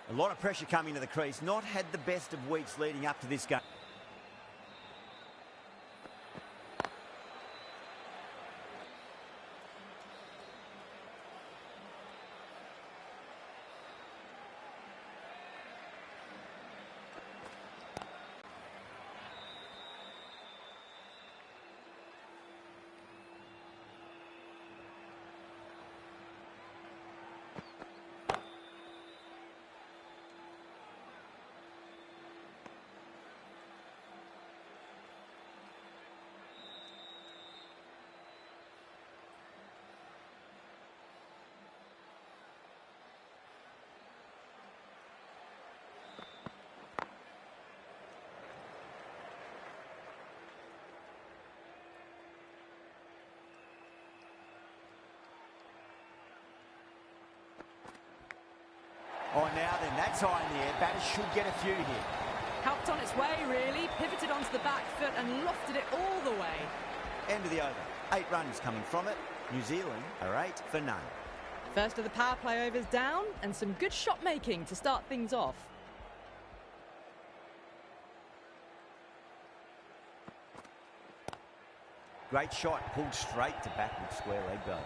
A lot of pressure coming to the crease. Not had the best of weeks leading up to this game. Oh, now then, that's high in the air. Batters should get a few here. Helped on its way, really. Pivoted onto the back foot and lofted it all the way. End of the over. 8 runs coming from it. New Zealand are 8 for none. First of the power play overs down, and some good shot making to start things off. Great shot, pulled straight to backward square leg go.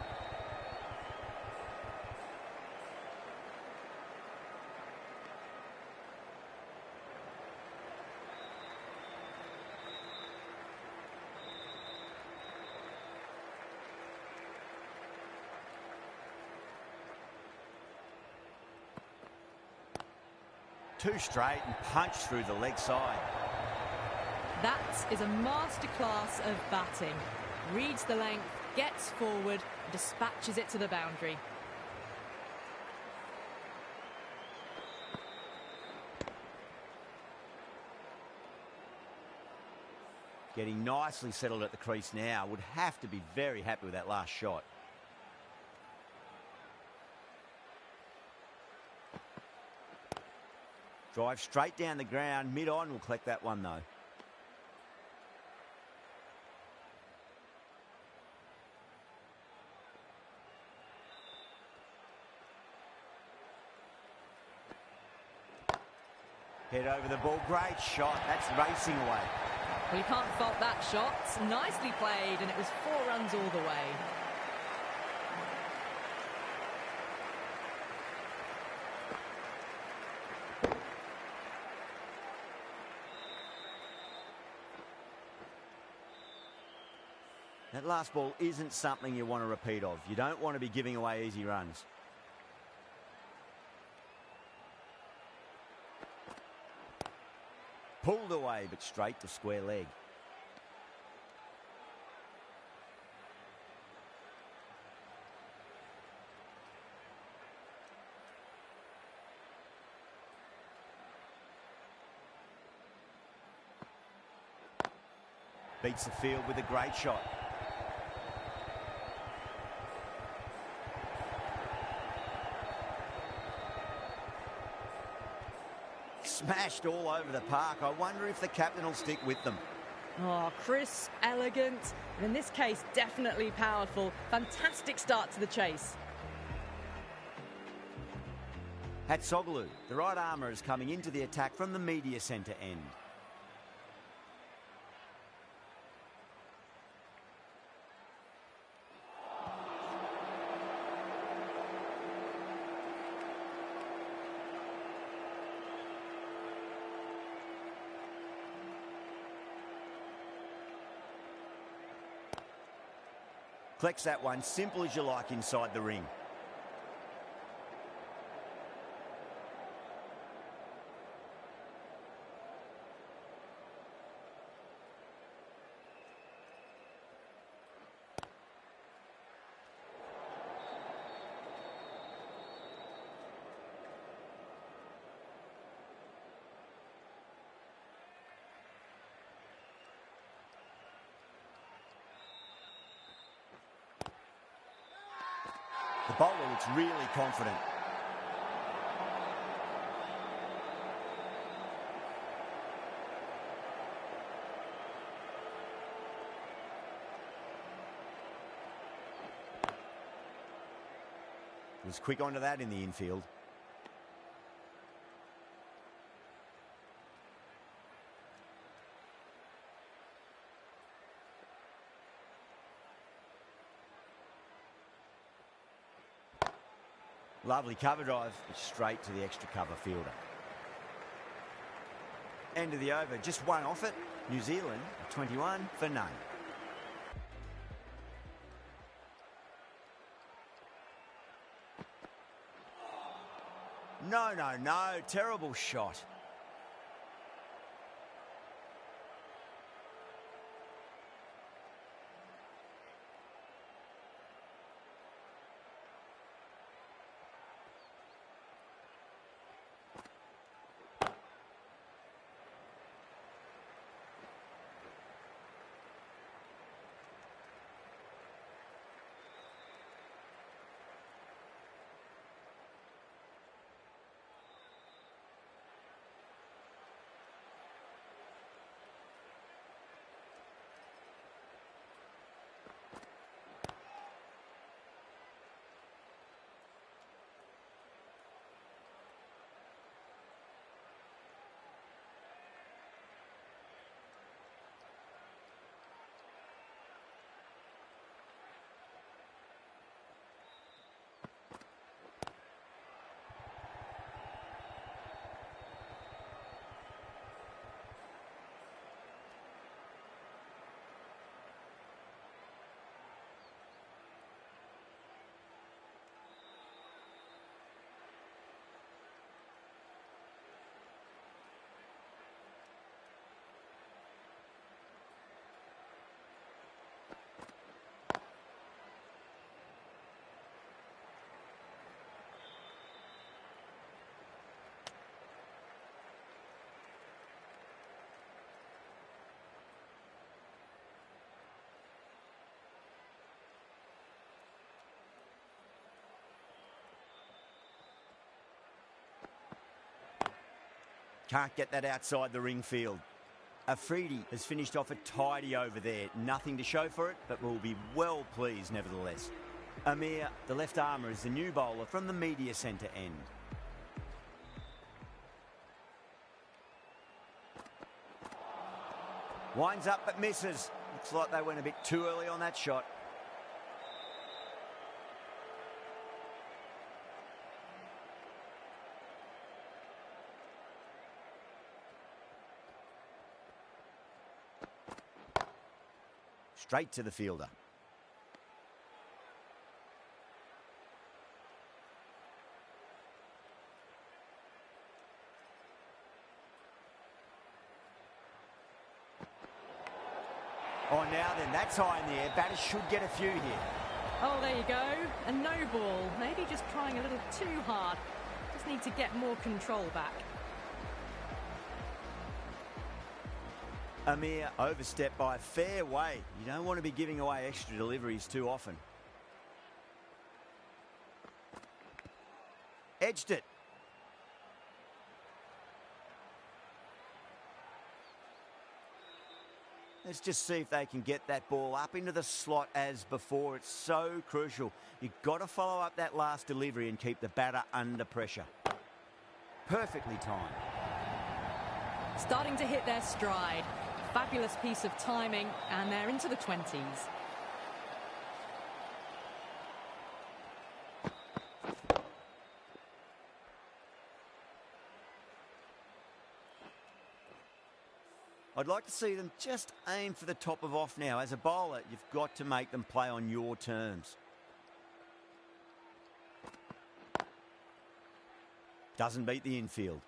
Two straight and punch through the leg side. That is a masterclass of batting. Reads the length, gets forward, dispatches it to the boundary. Getting nicely settled at the crease now. Would have to be very happy with that last shot. Drive straight down the ground, mid-on, will collect that one though. Head over the ball, great shot, that's racing away. Well, you can't fault that shot. Nicely played, and it was 4 runs all the way. That last ball isn't something you want to repeat of. You don't want to be giving away easy runs. Pulled away, but straight to square leg. Beats the field with a great shot. Smashed all over the park. I wonder if the captain will stick with them. Oh, crisp, elegant, and in this case, definitely powerful. Fantastic start to the chase. Hatsoglu, the right armour, is coming into the attack from the media centre end. Collects that one, simple as you like, inside the ring. The bowler looks really confident. Was quick onto that in the infield. Lovely cover drive, but straight to the extra cover fielder. End of the over, just one off it. New Zealand, 21 for none. No, terrible shot. Can't get that outside the ring field. Afridi has finished off a tidy over there. Nothing to show for it, but will be well pleased nevertheless. Amir, the left armour, is the new bowler from the media centre end. Winds up but misses. Looks like they went a bit too early on that shot. Straight to the fielder. Oh, now then, that's high in the air. Batters should get a few here. Oh, there you go. A no ball. Maybe just trying a little too hard. Just need to get more control back. Amir overstepped by a fair way. You don't want to be giving away extra deliveries too often. Edged it. Let's just see if they can get that ball up into the slot as before. It's so crucial. You've got to follow up that last delivery and keep the batter under pressure. Perfectly timed. Starting to hit their stride. Fabulous piece of timing, and they're into the 20s. I'd like to see them just aim for the top of off now. As a bowler, you've got to make them play on your terms. Doesn't beat the infield.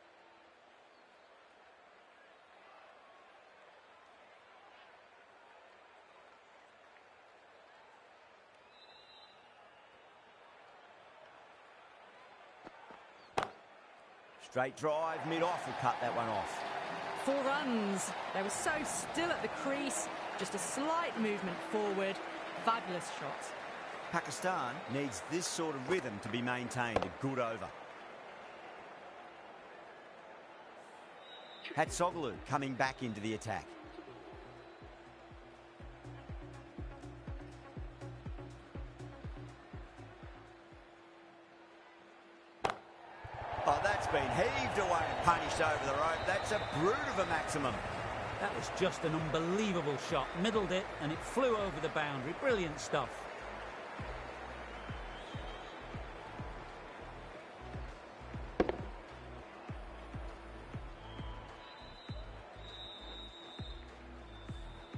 Straight drive, mid-off, will cut that one off. 4 runs. They were so still at the crease. Just a slight movement forward. Fabulous shots. Pakistan needs this sort of rhythm to be maintained. A good over. Hatsoglu coming back into the attack. Oh, that's been heaved away and punished over the rope. That's a brute of a maximum. That was just an unbelievable shot. Middled it and it flew over the boundary. Brilliant stuff.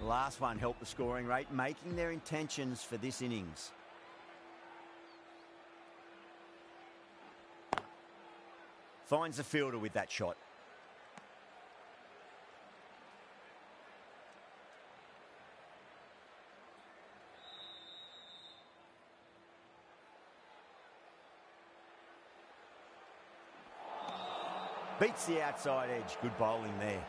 last one helped the scoring rate, making their intentions for this innings. Finds the fielder with that shot. Beats the outside edge. Good bowling there.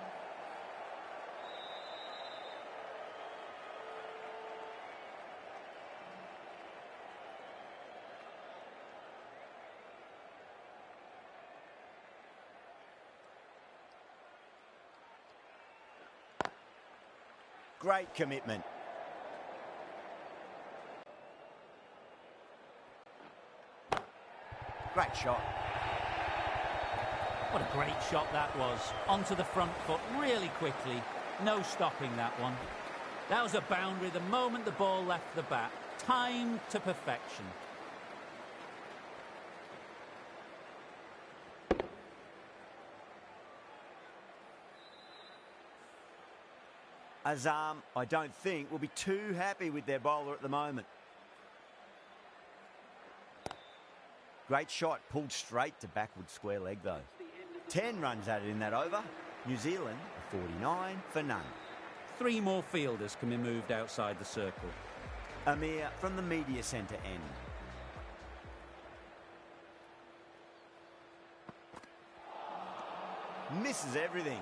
Great commitment. Great shot. What a great shot that was. Onto the front foot really quickly. No stopping that one. That was a boundary the moment the ball left the bat. Timed to perfection. Azam, I don't think, will be too happy with their bowler at the moment. Great shot, pulled straight to backward square leg though. 10 runs added in that over. New Zealand, a 49 for none. 3 more fielders can be moved outside the circle. Amir from the media centre end. Misses everything.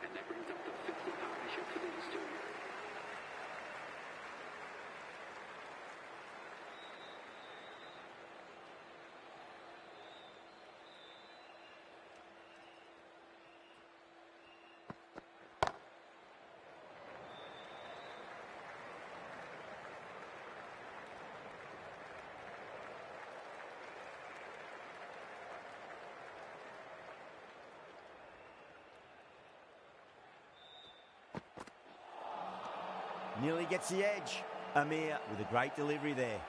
And that brings up the 50 partnership for these two. Nearly gets the edge. Amir with a great delivery there.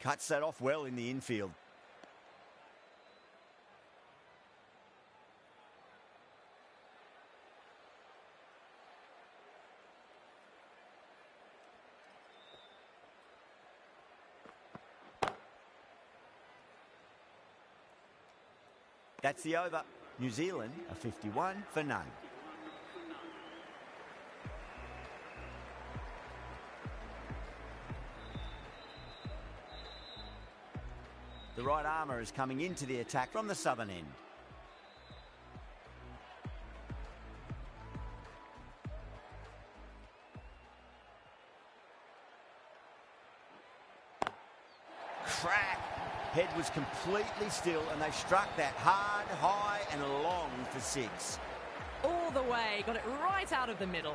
Cuts that off well in the infield. That's the over. New Zealand, a 51 for none. The right armour is coming into the attack from the southern end. Crack! Head was completely still and they struck that hard, high and long for 6. All the way, got it right out of the middle.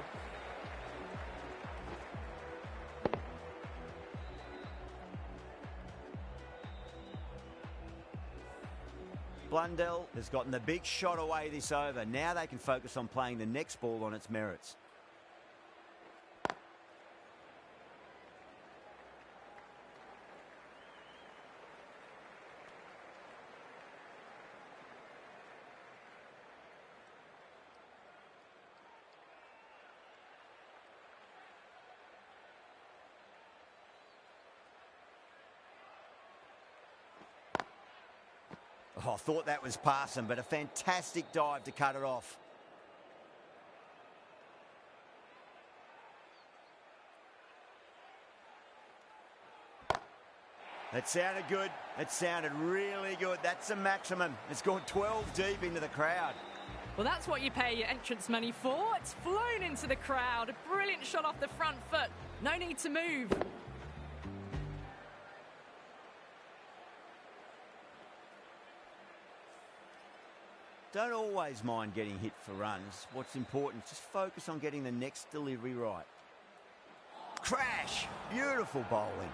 Blundell has gotten the big shot away this over. Now they can focus on playing the next ball on its merits. Oh, I thought that was passing, but a fantastic dive to cut it off. That sounded good. It sounded really good. That's the maximum. It's gone 12 deep into the crowd. Well, that's what you pay your entrance money for. It's flown into the crowd. A brilliant shot off the front foot. No need to move. don't always mind getting hit for runs. What's important is just focus on getting the next delivery right. Crash! Beautiful bowling.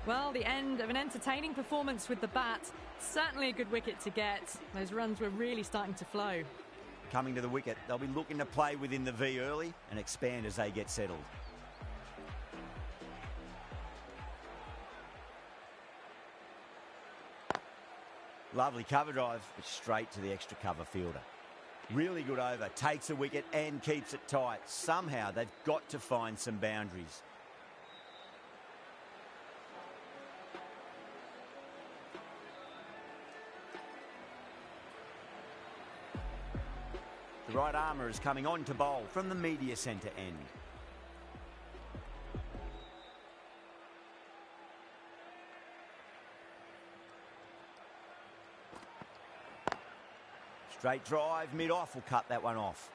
Well, the end of an entertaining performance with the bat. Certainly a good wicket to get. Those runs were really starting to flow. Coming to the wicket, they'll be looking to play within the V early and expand as they get settled. Lovely cover drive, but straight to the extra cover fielder. Really good over, takes a wicket and keeps it tight. Somehow they've got to find some boundaries. The right armour is coming on to bowl from the media centre end. Straight drive, mid-off will cut that one off.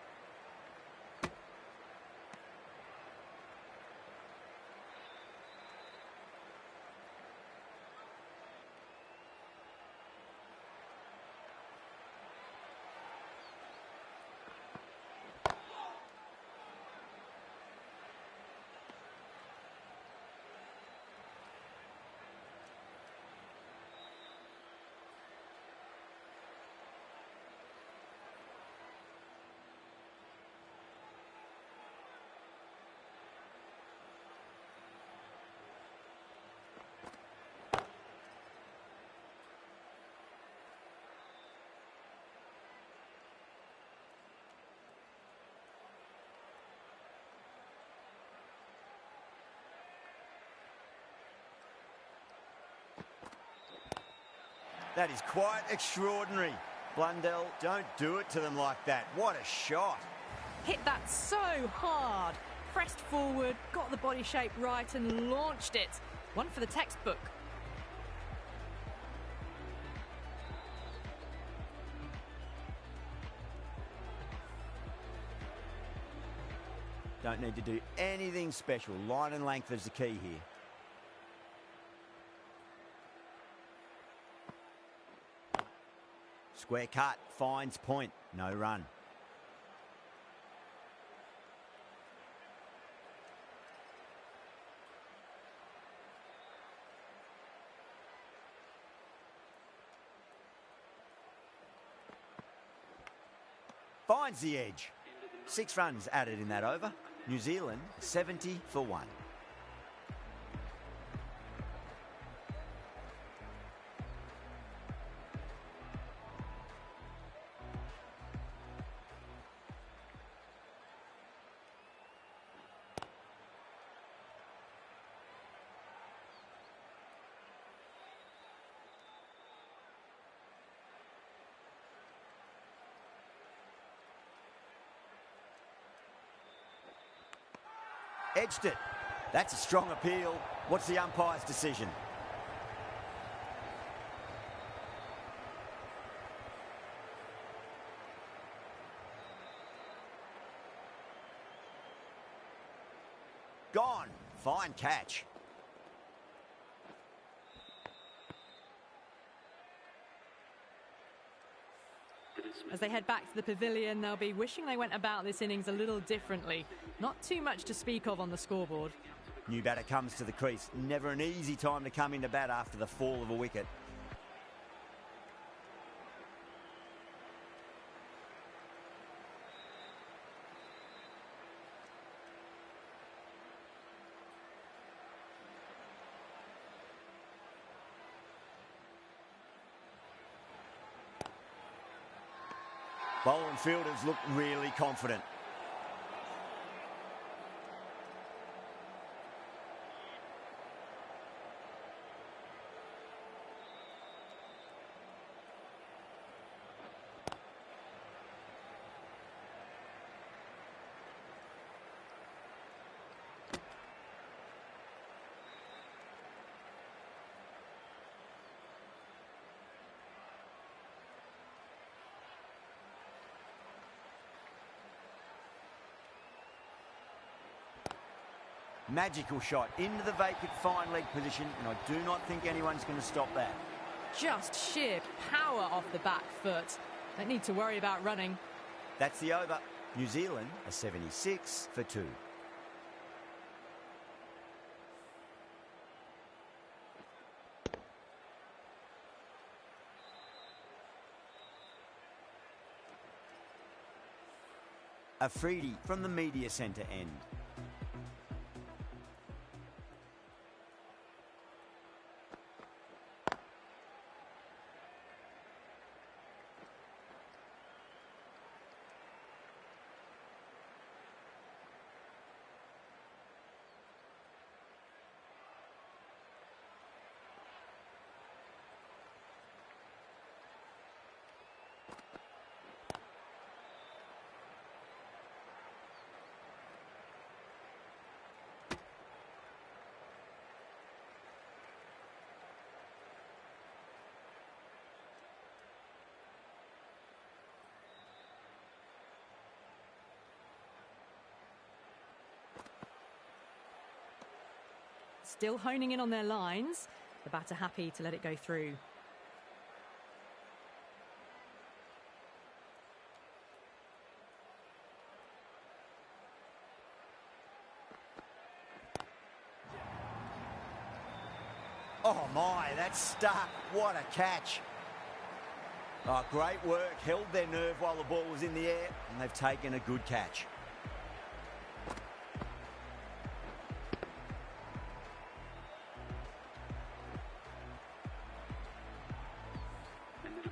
That is quite extraordinary. Blundell, don't do it to them like that. What a shot. Hit that so hard. Pressed forward, got the body shape right and launched it. One for the textbook. Don't need to do anything special. Line and length is the key here. Square cut, finds point, no run. Finds the edge. 6 runs added in that over. New Zealand 70 for 1. Edged it. That's a strong appeal. What's the umpire's decision? Gone. Fine catch. As they head back to the pavilion, they'll be wishing they went about this innings a little differently. Not too much to speak of on the scoreboard. New batter comes to the crease. Never an easy time to come into bat after the fall of a wicket. Bowling fielders look really confident. Magical shot into the vacant fine leg position, and I do not think anyone's going to stop that. Just sheer power off the back foot. Don't need to worry about running. That's the over. New Zealand a 76 for 2. Afridi from the media centre end. Still honing in on their lines. The batter happy to let it go through. Oh my, that's stuck. What a catch. Oh, great work. Held their nerve while the ball was in the air, and they've taken a good catch.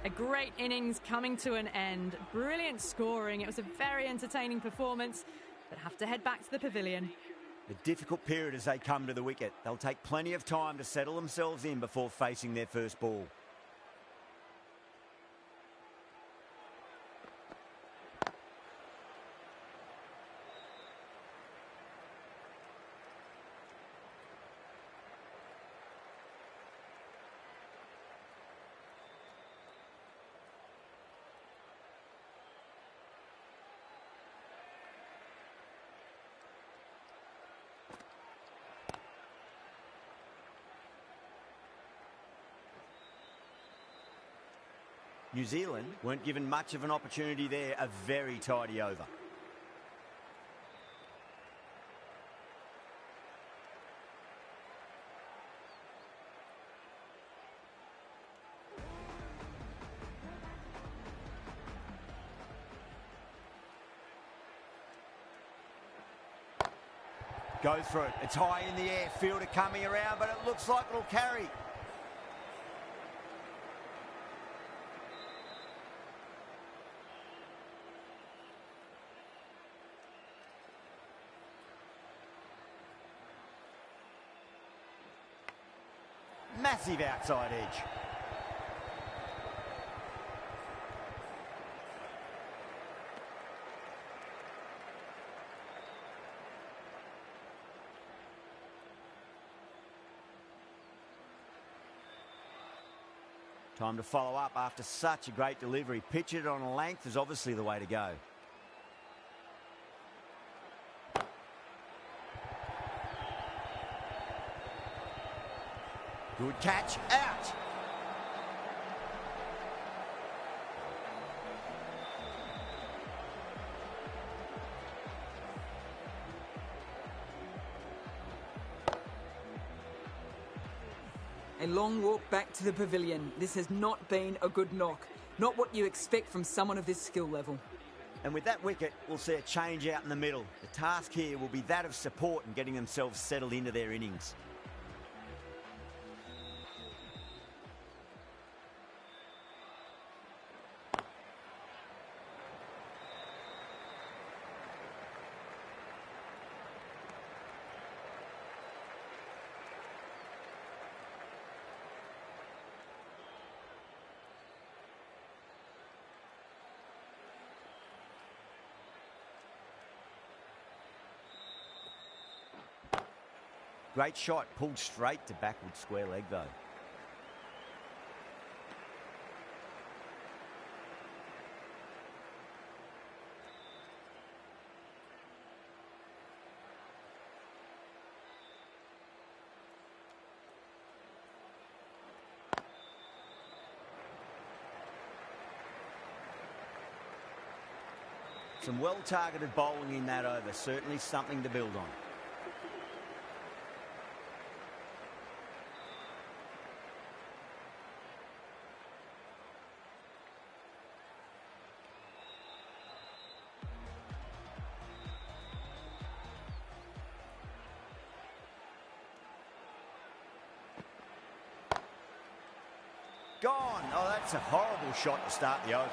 A great innings coming to an end. Brilliant scoring. It was a very entertaining performance, but have to head back to the pavilion. A difficult period as they come to the wicket. They'll take plenty of time to settle themselves in before facing their first ball. New Zealand weren't given much of an opportunity there. A very tidy over. Go through it. It's high in the air. Fielder coming around, but it looks like it'll carry. Massive outside edge. Time to follow up after such a great delivery. Pitch it on a length is obviously the way to go. Good catch, out. A long walk back to the pavilion. This has not been a good knock. Not what you expect from someone of this skill level. And with that wicket, we'll see a change out in the middle. The task here will be that of support and getting themselves settled into their innings. Great shot, pulled straight to backward square leg though. Some well-targeted bowling in that over. Certainly something to build on. Gone. Oh, that's a horrible shot to start the over.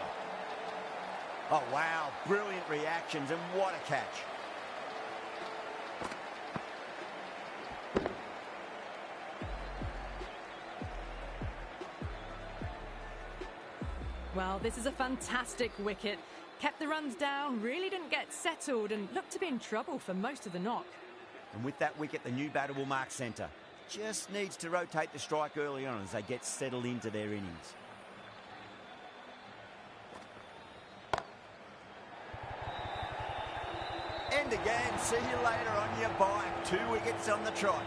Oh, wow. Brilliant reactions, and what a catch. Well, this is a fantastic wicket. Kept the runs down, really didn't get settled, and looked to be in trouble for most of the knock. And with that wicket, the new batter will mark centre. Just needs to rotate the strike early on as they get settled into their innings. And again, see you later on your bike. 2 wickets on the trot.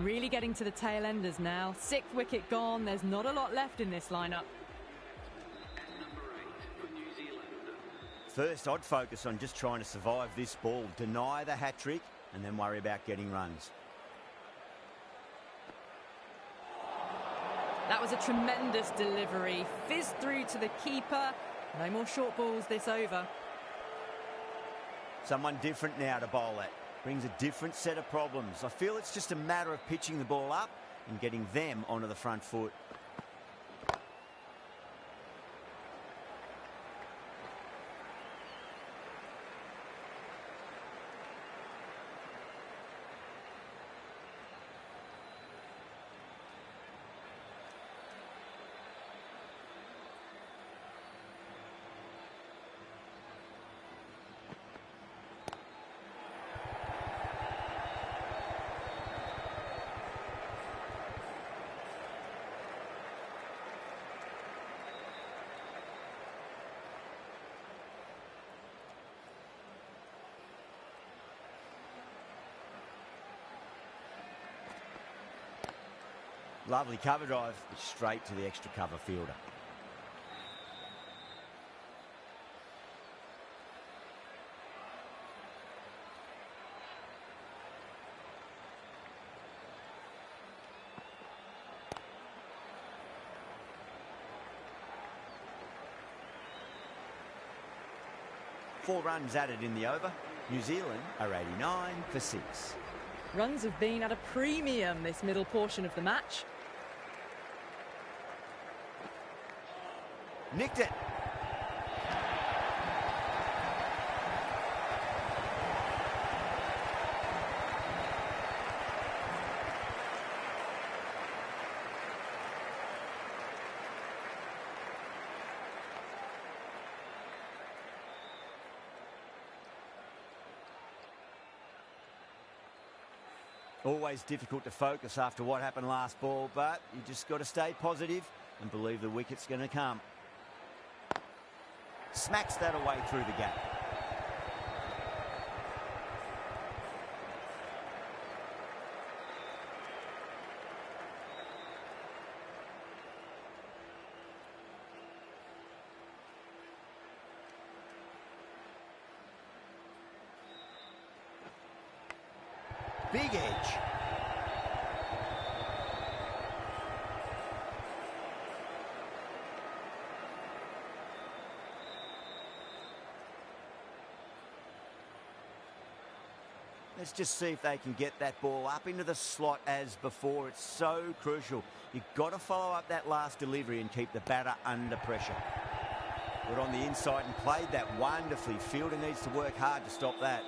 Really getting to the tail enders now. 6th wicket gone. There's not a lot left in this lineup. First, I'd focus on just trying to survive this ball, deny the hat-trick, and then worry about getting runs. That was a tremendous delivery. Fizzed through to the keeper. No more short balls this over. Someone different now to bowl at. Brings a different set of problems. I feel it's just a matter of pitching the ball up and getting them onto the front foot. Lovely cover drive, straight to the extra cover fielder. Four runs added in the over. New Zealand are 89 for 6. Runs have been at a premium this middle portion of the match. Nicked it. Always difficult to focus after what happened last ball, but you just got to stay positive and believe the wicket's going to come. Smacks that away through the gap. Big edge. Let's just see if they can get that ball up into the slot as before. It's so crucial. You've got to follow up that last delivery and keep the batter under pressure. Got on the inside and played that wonderfully. Fielder needs to work hard to stop that.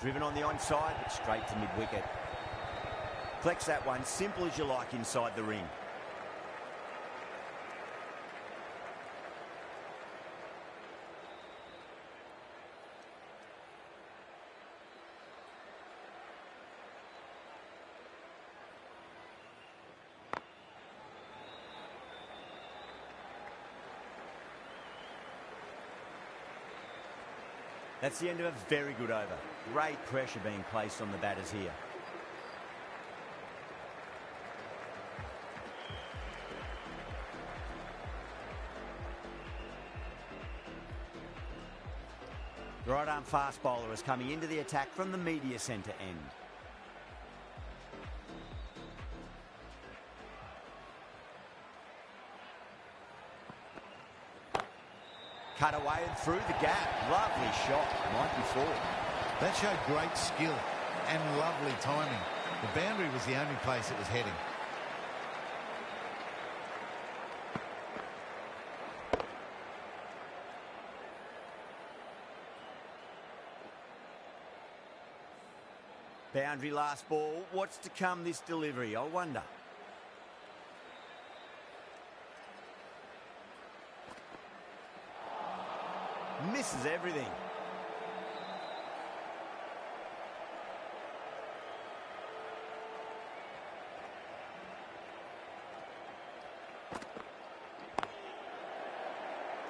Driven on the onside, but straight to mid-wicket. Flex that one, simple as you like inside the ring. That's the end of a very good over. Great pressure being placed on the batters here. The right arm fast bowler is coming into the attack from the media centre end. Cut away and through the gap. Lovely shot. Might be four. That showed great skill and lovely timing. The boundary was the only place it was heading. Boundary last ball. What's to come this delivery, I wonder. Misses everything.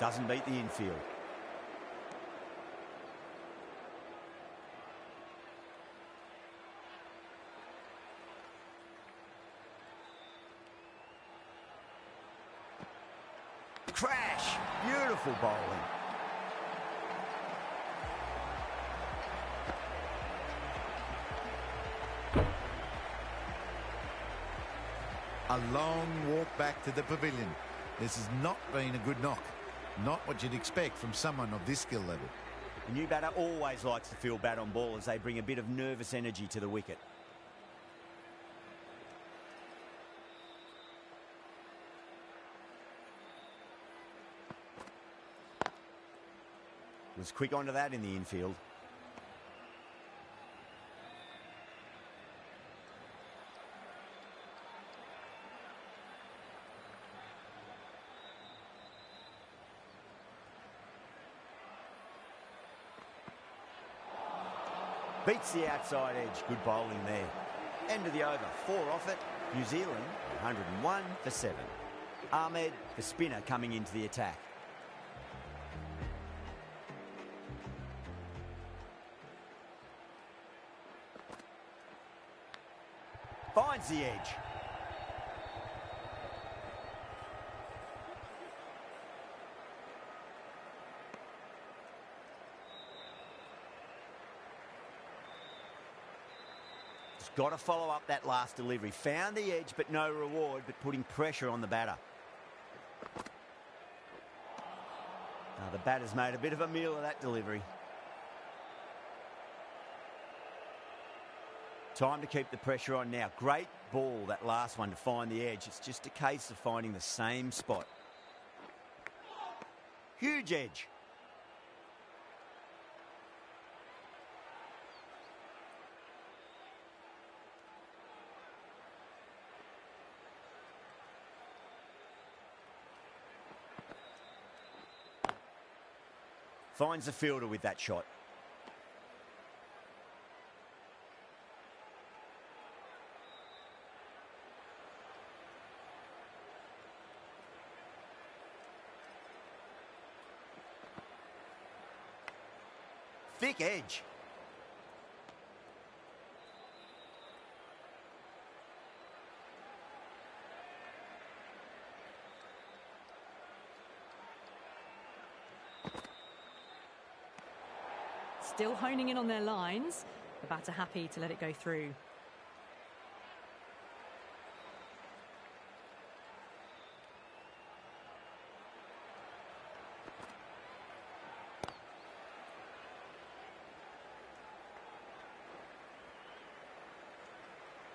Doesn't beat the infield. Crash! Beautiful bowling. A long walk back to the pavilion. This has not been a good knock. Not what you'd expect from someone of this skill level. The new batter always likes to feel bat on ball as they bring a bit of nervous energy to the wicket. Was quick onto that in the infield. Beats the outside edge. Good bowling there. End of the over. 4 off it. New Zealand 101 for 7. Ahmed, the spinner, coming into the attack. Finds the edge. Just got to follow up that last delivery. Found the edge, but no reward, but putting pressure on the batter. Now the batter's made a bit of a meal of that delivery. Time to keep the pressure on now. Great ball, that last one, to find the edge. It's just a case of finding the same spot. Huge edge. Finds the fielder with that shot. Thick edge. Still honing in on their lines. The batter happy to let it go through.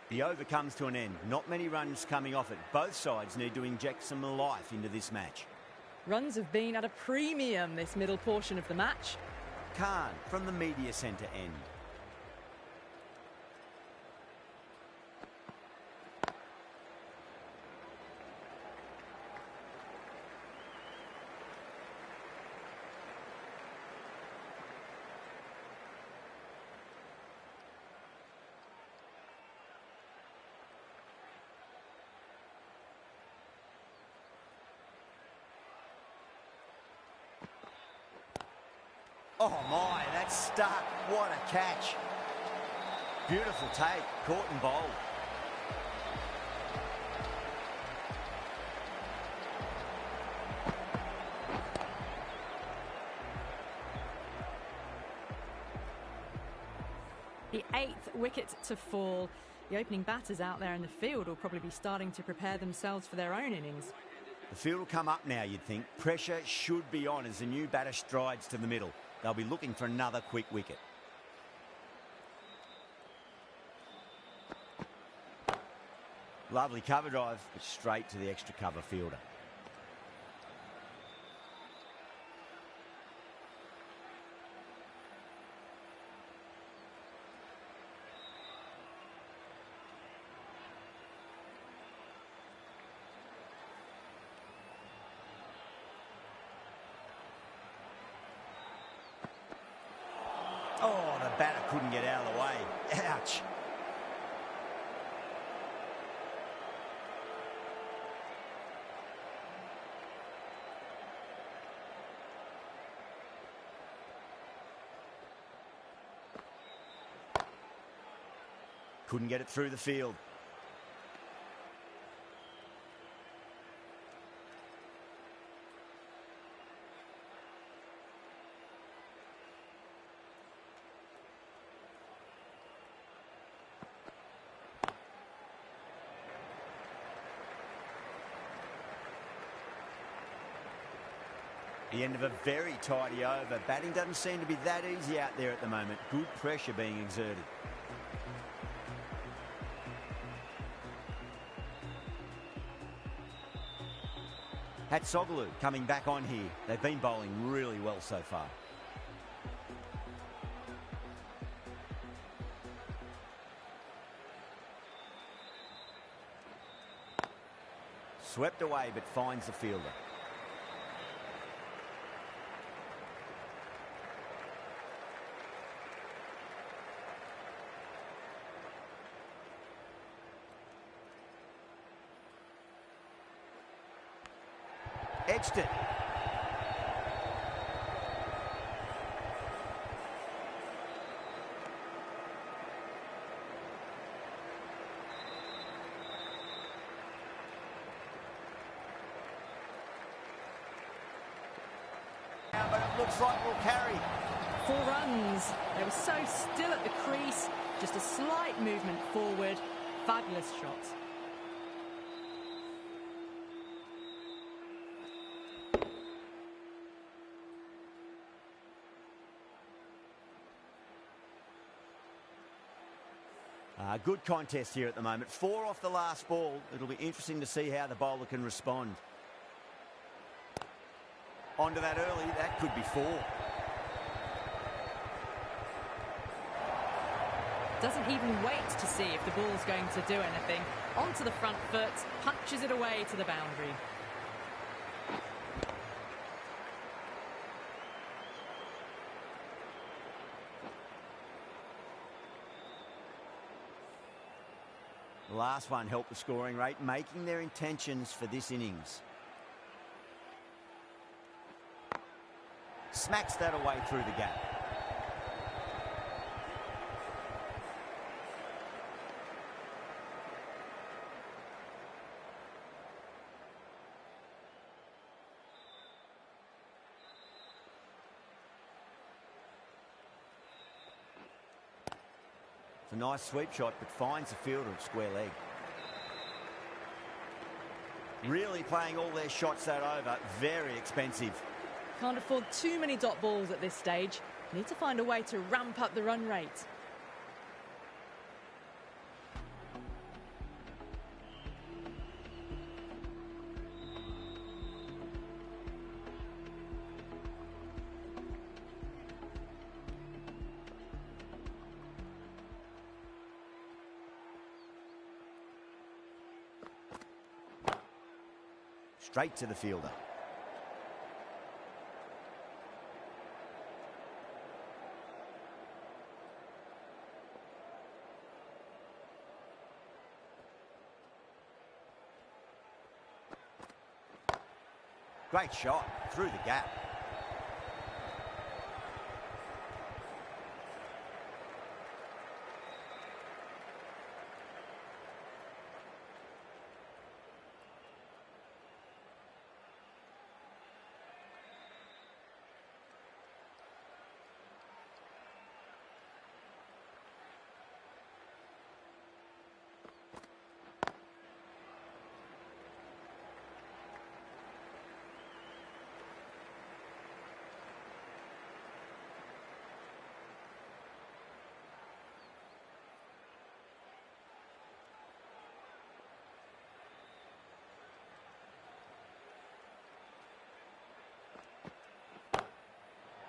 The over comes to an end. Not many runs coming off it. Both sides need to inject some life into this match. Runs have been at a premium this middle portion of the match. Khan from the media centre end. Oh my, that's stuck. What a catch. Beautiful take, caught and bowled. The 8th wicket to fall. The opening batters out there in the field will probably be starting to prepare themselves for their own innings. The field will come up now, you'd think. Pressure should be on as the new batter strides to the middle. They'll be looking for another quick wicket. Lovely cover drive, but straight to the extra cover fielder. Oh, the batter couldn't get out of the way. Ouch. Couldn't get it through the field. The end of a very tidy over. Batting doesn't seem to be that easy out there at the moment. Good pressure being exerted. Hatsoglu coming back on here. They've been bowling really well so far. Swept away but finds the fielder. Edged it. But it looks like we'll carry. 4 runs. They were so still at the crease. Just a slight movement forward. Fabulous shot. Good contest here at the moment. 4 off the last ball. It'll be interesting to see how the bowler can respond. Onto that early. That could be 4. Doesn't even wait to see if the ball's going to do anything. Onto the front foot, punches it away to the boundary. The last one helped the scoring rate, making their intentions for this innings. Smacks that away through the gap. It's a nice sweep shot, but finds the fielder at square leg. Really playing all their shots that over. Very expensive. Can't afford too many dot balls at this stage. Need to find a way to ramp up the run rate. Straight to the fielder. Great shot through the gap.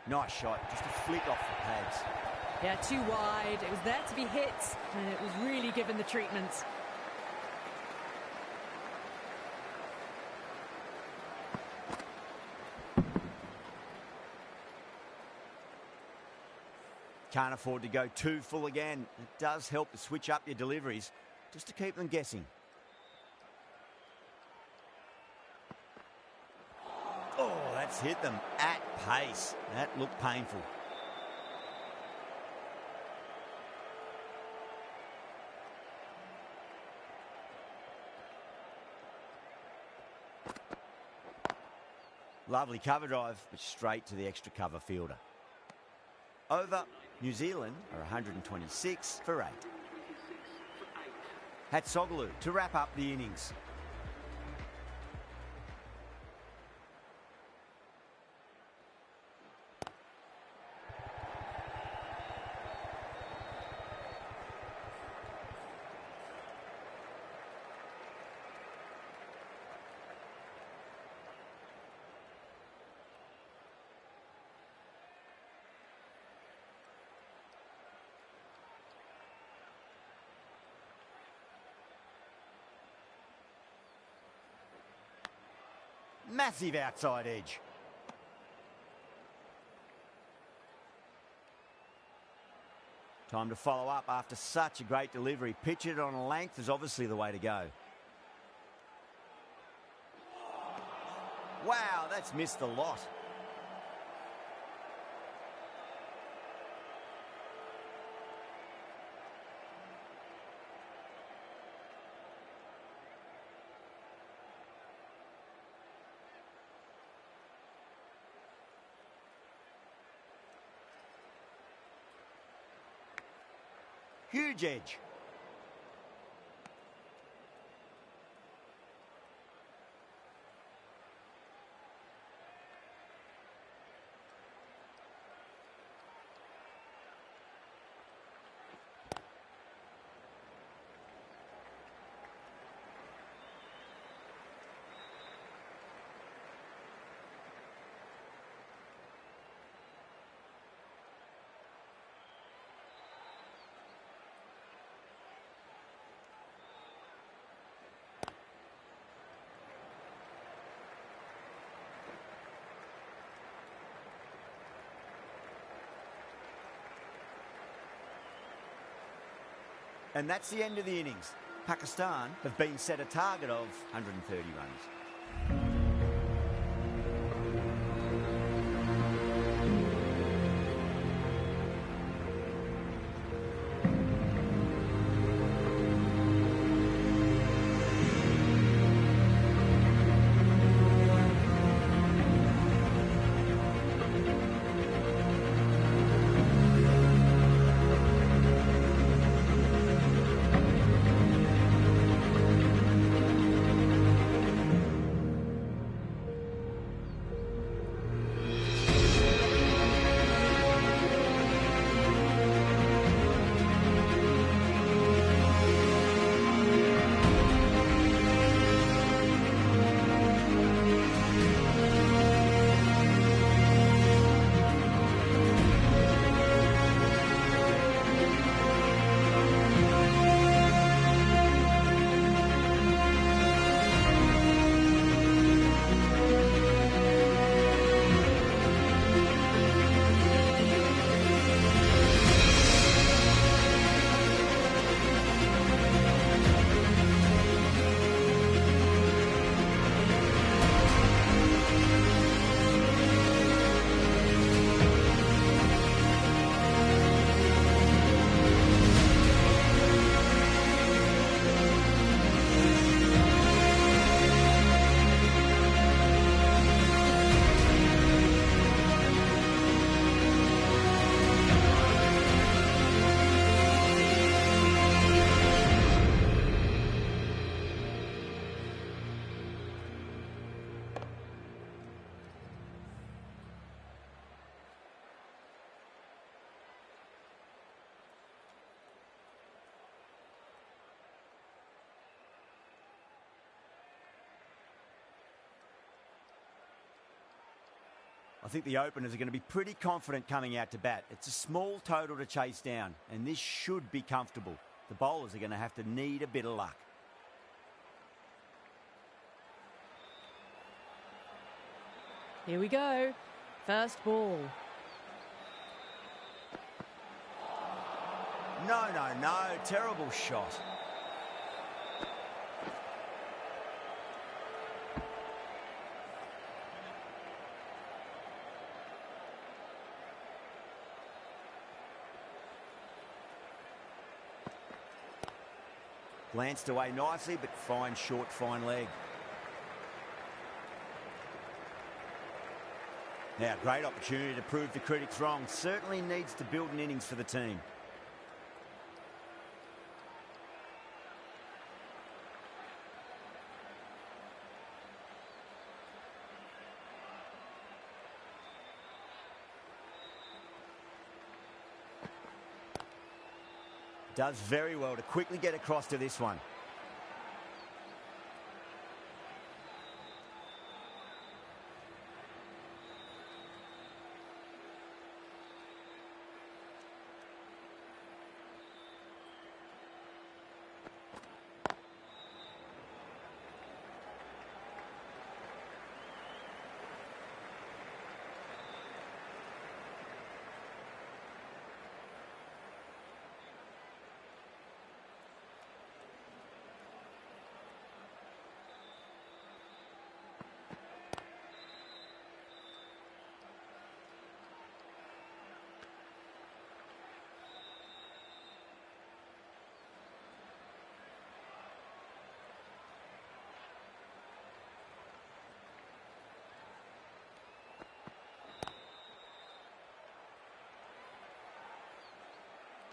Nice shot, just a flick off the pads. Yeah, too wide. It was there to be hit, and it was really given the treatment. Can't afford to go too full again. It does help to switch up your deliveries, just to keep them guessing. Oh, that's hit them at pace. That looked painful. Lovely cover drive, but straight to the extra cover fielder. Over, New Zealand are 126 for 8. Hatsoglu to wrap up the innings. Massive outside edge. Time to follow up after such a great delivery. Pitch it on a length is obviously the way to go. Wow, that's missed a lot. Huge edge. And that's the end of the innings. Pakistan have been set a target of 130 runs. I think the openers are going to be pretty confident coming out to bat. It's a small total to chase down, and this should be comfortable. The bowlers are going to have to need a bit of luck. Here we go. First ball. No, no, no. Terrible shot. Glanced away nicely, but fine short, fine leg. Now, great opportunity to prove the critics wrong. Certainly needs to build an innings for the team. Does very well to quickly get across to this one.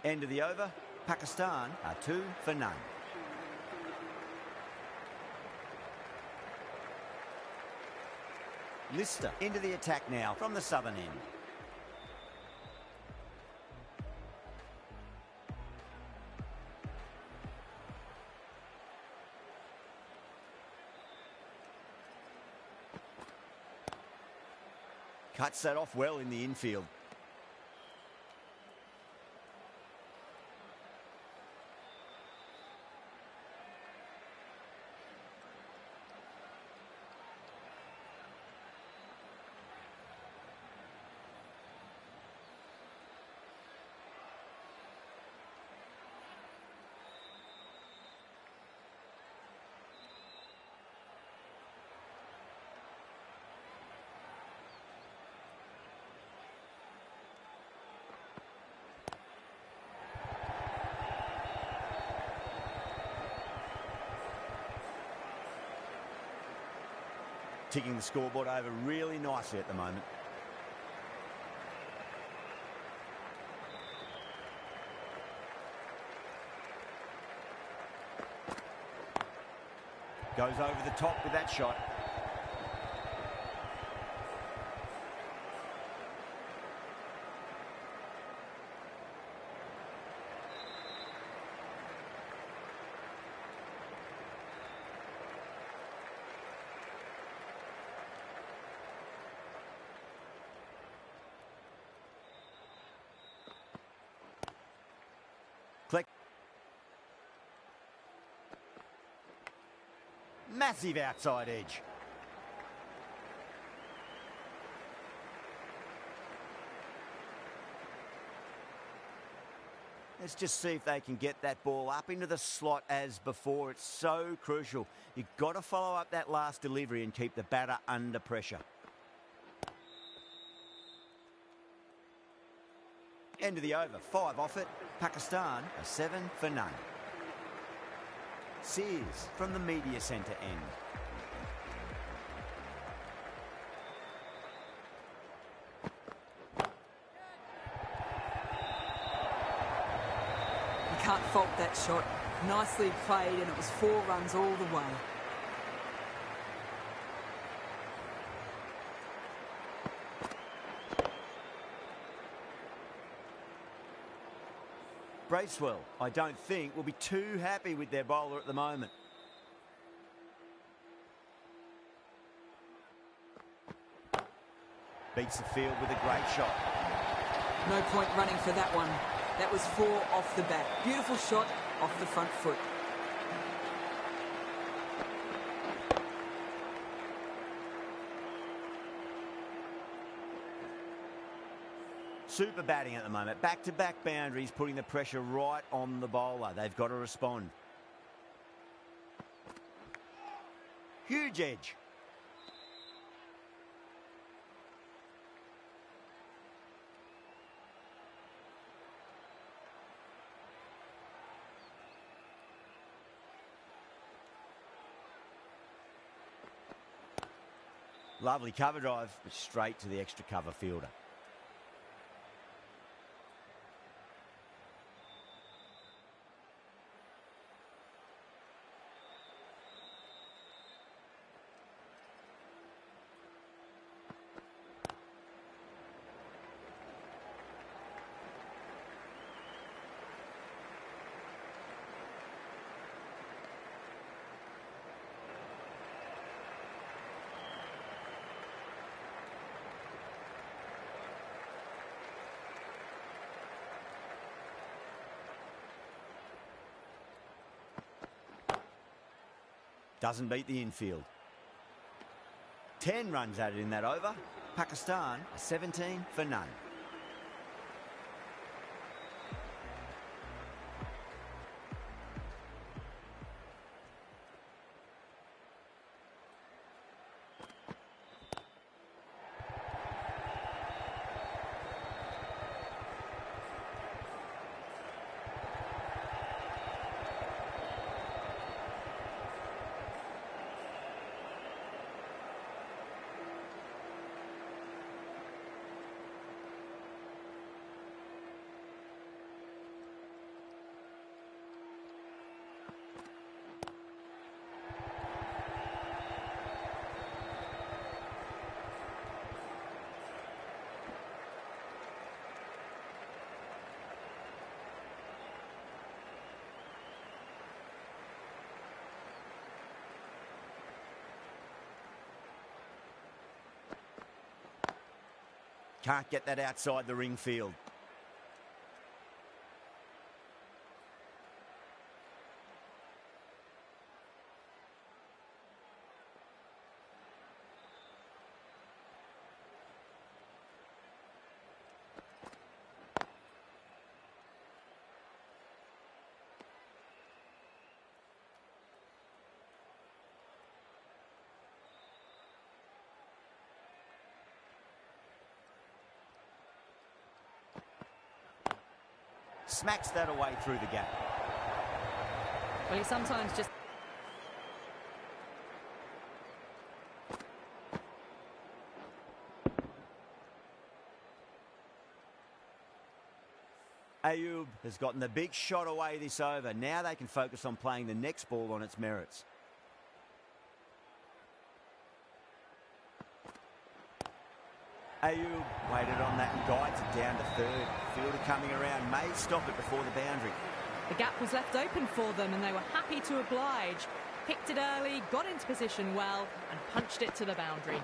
End of the over. Pakistan are 2 for none. Lister into the attack now from the southern end. Cuts that off well in the infield. Ticking the scoreboard over really nicely at the moment. Goes over the top with that shot. Click. Massive outside edge. Let's just see if they can get that ball up into the slot as before. It's so crucial. You've got to follow up that last delivery and keep the batter under pressure. End of the over. 5 off it. Pakistan are 7 for none. Sears from the media centre end. You can't fault that shot. Nicely played, and it was 4 runs all the way. Bracewell, I don't think, will be too happy with their bowler at the moment. Beats the field with a great shot. No point running for that one. That was 4 off the bat. Beautiful shot off the front foot. Super batting at the moment. Back-to-back boundaries, putting the pressure right on the bowler. They've got to respond. Huge edge. Lovely cover drive, but straight to the extra cover fielder. Doesn't beat the infield. 10 runs added in that over. Pakistan 17 for none. Can't get that outside the ring field. Smacks that away through the gap. Well, he sometimes just... Ayub has gotten the big shot away this over. Now they can focus on playing the next ball on its merits. Ayub waited on that and guides it down to third. Fielder coming around may stop it before the boundary. The gap was left open for them and they were happy to oblige. Picked it early, got into position well and punched it to the boundary.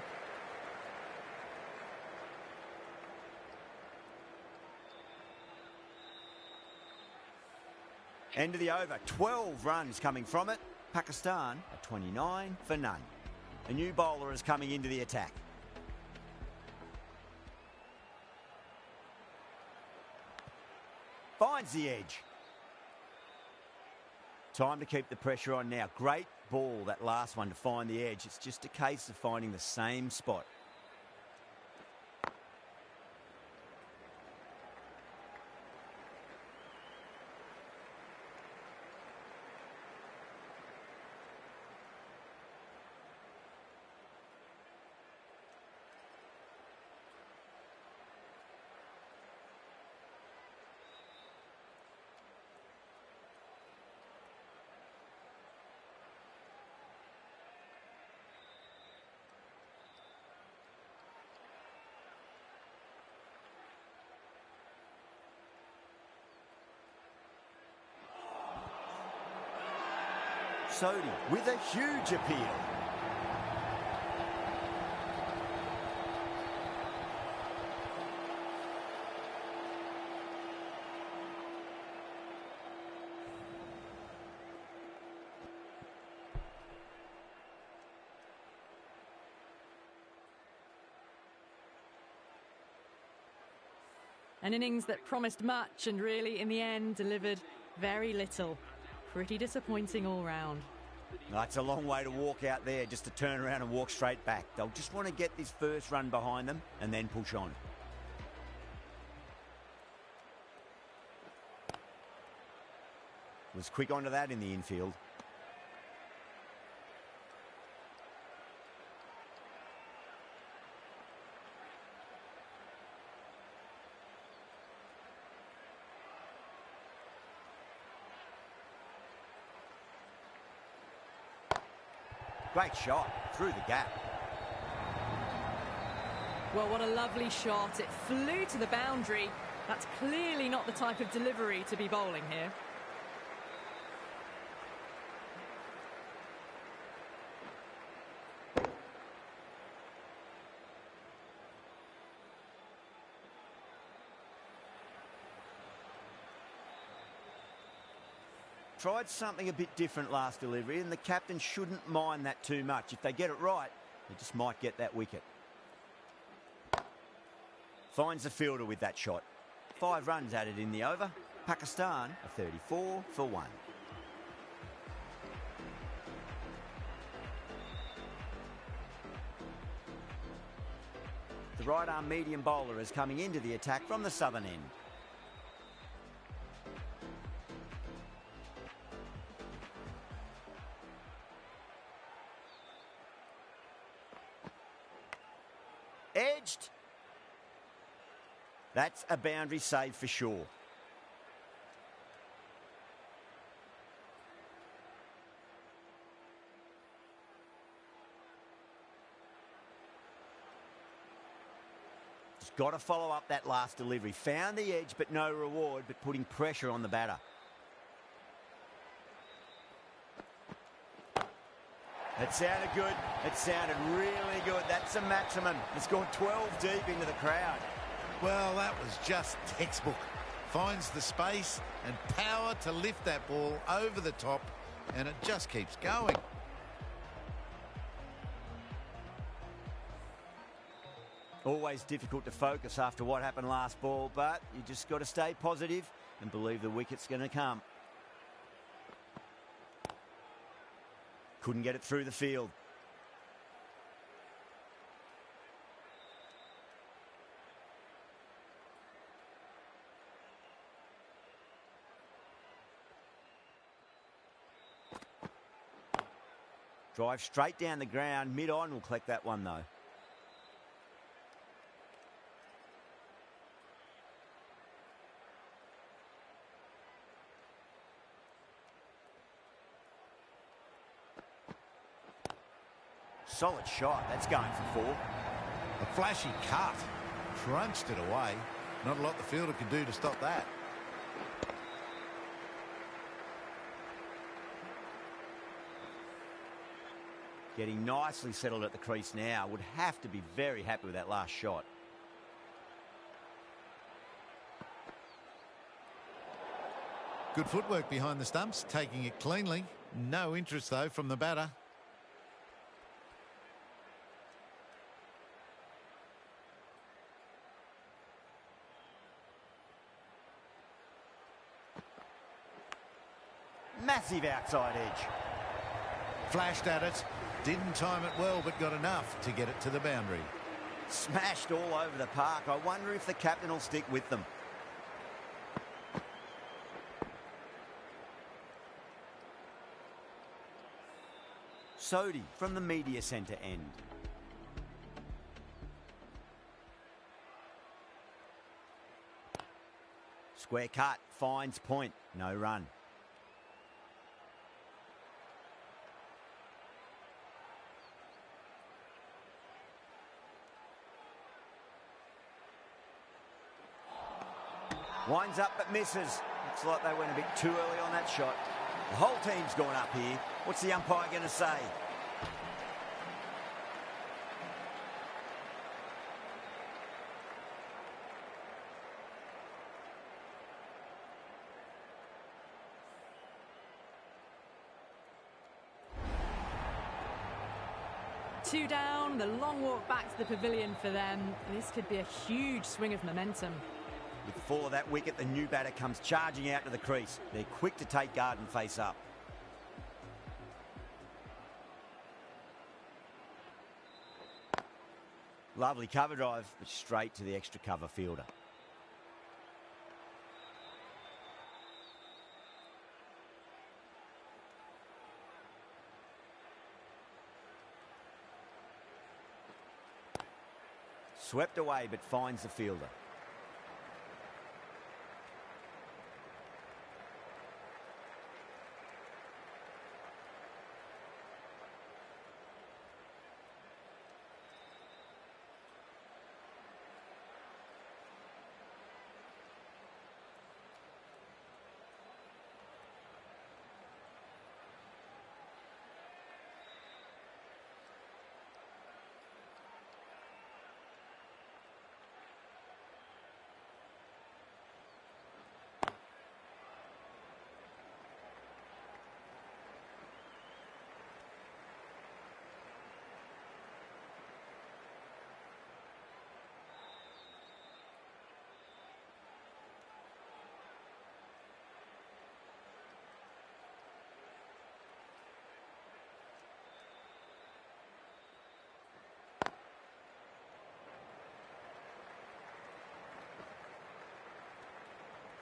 End of the over. 12 runs coming from it. Pakistan are 29 for none. A new bowler is coming into the attack. Finds the edge. Time to keep the pressure on now. Great ball, that last one, to find the edge. It's just a case of finding the same spot. Sodhi with a huge appeal. An innings that promised much and really, in the end, delivered very little. Pretty disappointing all round. That's a long way to walk out there, just to turn around and walk straight back. They'll just want to get this first run behind them and then push on. Was quick onto that in the infield. Great shot through the gap. Well, what a lovely shot. It flew to the boundary. That's clearly not the type of delivery to be bowling here. Tried something a bit different last delivery, and the captain shouldn't mind that too much. If they get it right, they just might get that wicket. Finds the fielder with that shot. 5 runs added in the over. Pakistan are 34 for 1. The right-arm medium bowler is coming into the attack from the southern end. Edged. That's a boundary save for sure. Just got to follow up that last delivery. Found the edge, but no reward, but putting pressure on the batter. It sounded good. It sounded really good. That's a maximum. It's gone 12 deep into the crowd. Well, that was just textbook. Finds the space and power to lift that ball over the top, and it just keeps going. Always difficult to focus after what happened last ball, but you just got to stay positive and believe the wicket's going to come. Couldn't get it through the field. Drive straight down the ground. Mid-on will collect that one, though. Solid shot. That's going for 4. A flashy cut. Crunched it away. Not a lot the fielder could do to stop that. Getting nicely settled at the crease now. Would have to be very happy with that last shot. Good footwork behind the stumps, taking it cleanly. No interest, though, from the batter. Massive outside edge. Flashed at it. Didn't time it well, but got enough to get it to the boundary. Smashed all over the park. I wonder if the captain will stick with them. Sodhi from the media centre end. Square cut, finds point, no run. Winds up but misses. Looks like they went a bit too early on that shot. The whole team's gone up here. What's the umpire going to say? Two down, the long walk back to the pavilion for them. This could be a huge swing of momentum. With the fall of that wicket, the new batter comes charging out to the crease. They're quick to take guard and face up. Lovely cover drive, but straight to the extra cover fielder. Swept away, but finds the fielder.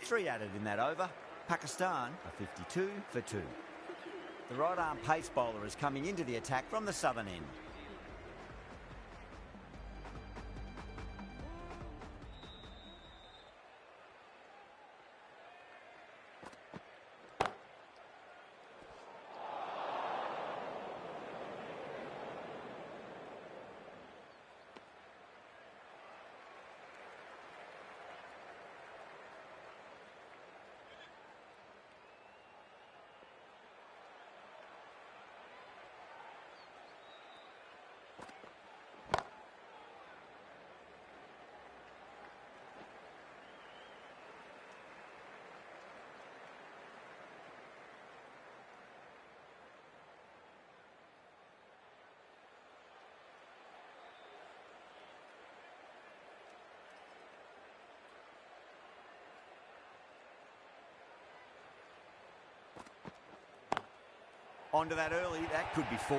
Three added in that over. Pakistan are 52 for 2. The right-arm pace bowler is coming into the attack from the southern end. Onto that early, that could be 4.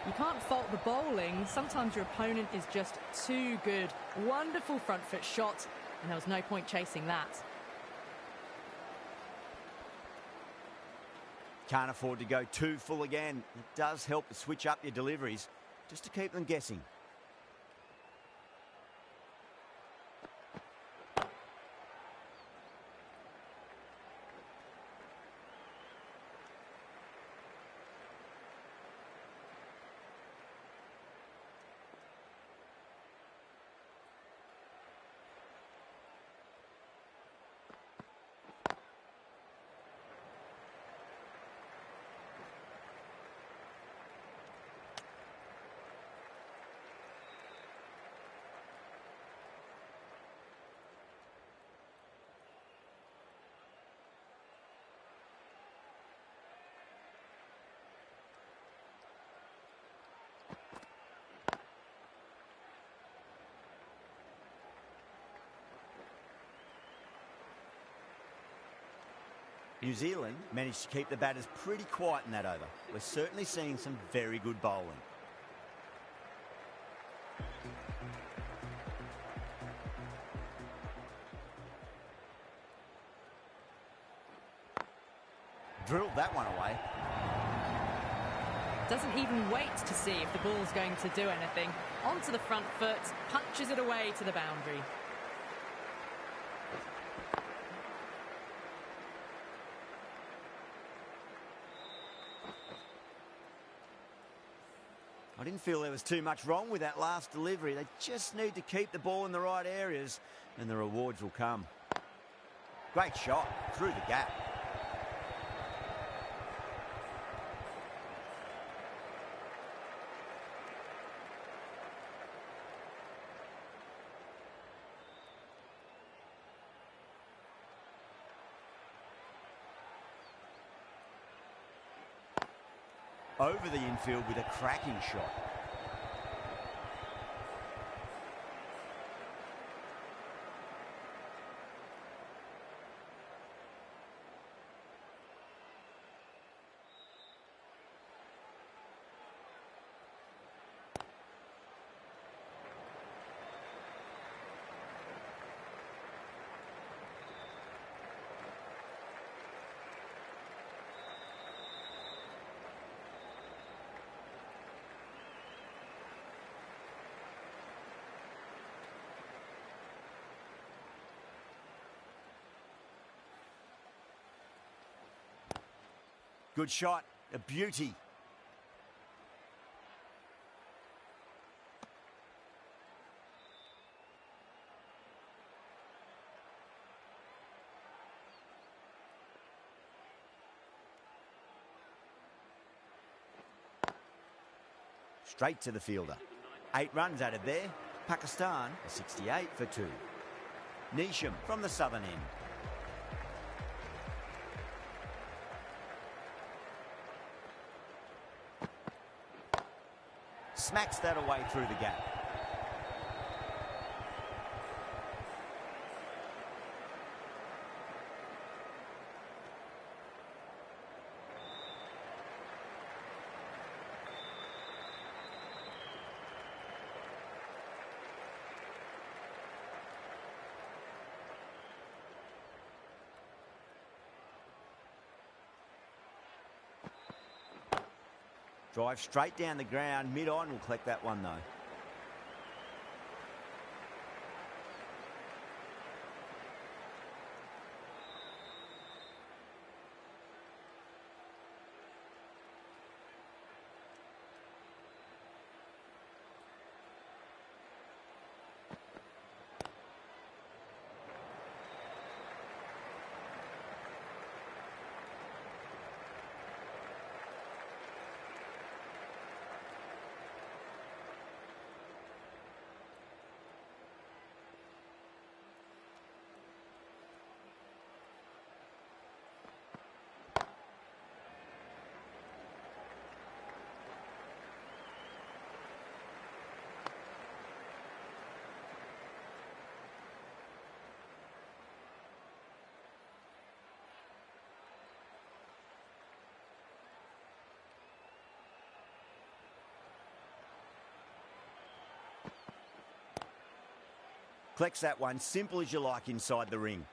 You can't fault the bowling. Sometimes your opponent is just too good. Wonderful front foot shot, and there was no point chasing that. Can't afford to go too full again. It does help to switch up your deliveries, just to keep them guessing. New Zealand managed to keep the batters pretty quiet in that over. We're certainly seeing some very good bowling. Drilled that one away. Doesn't even wait to see if the ball's going to do anything. Onto the front foot, punches it away to the boundary. I didn't feel there was too much wrong with that last delivery. They just need to keep the ball in the right areas and the rewards will come. Great shot through the gap. Over the infield with a cracking shot. Good shot, a beauty. Straight to the fielder. 8 runs added there. Pakistan, a 68 for 2. Neesham from the southern end. Smacks that away through the gap. Drive straight down the ground, mid-on will collect that one though. Collects that one, simple as you like inside the ring.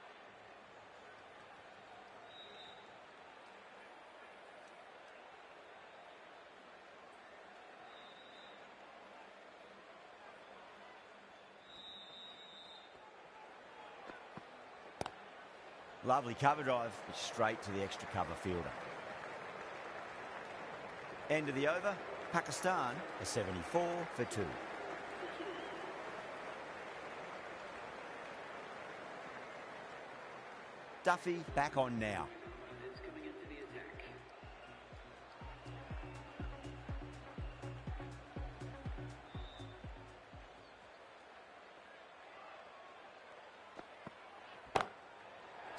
Lovely cover drive, straight to the extra cover fielder. End of the over, Pakistan, a 74 for 2. Duffy back on now. It's coming in for the attack.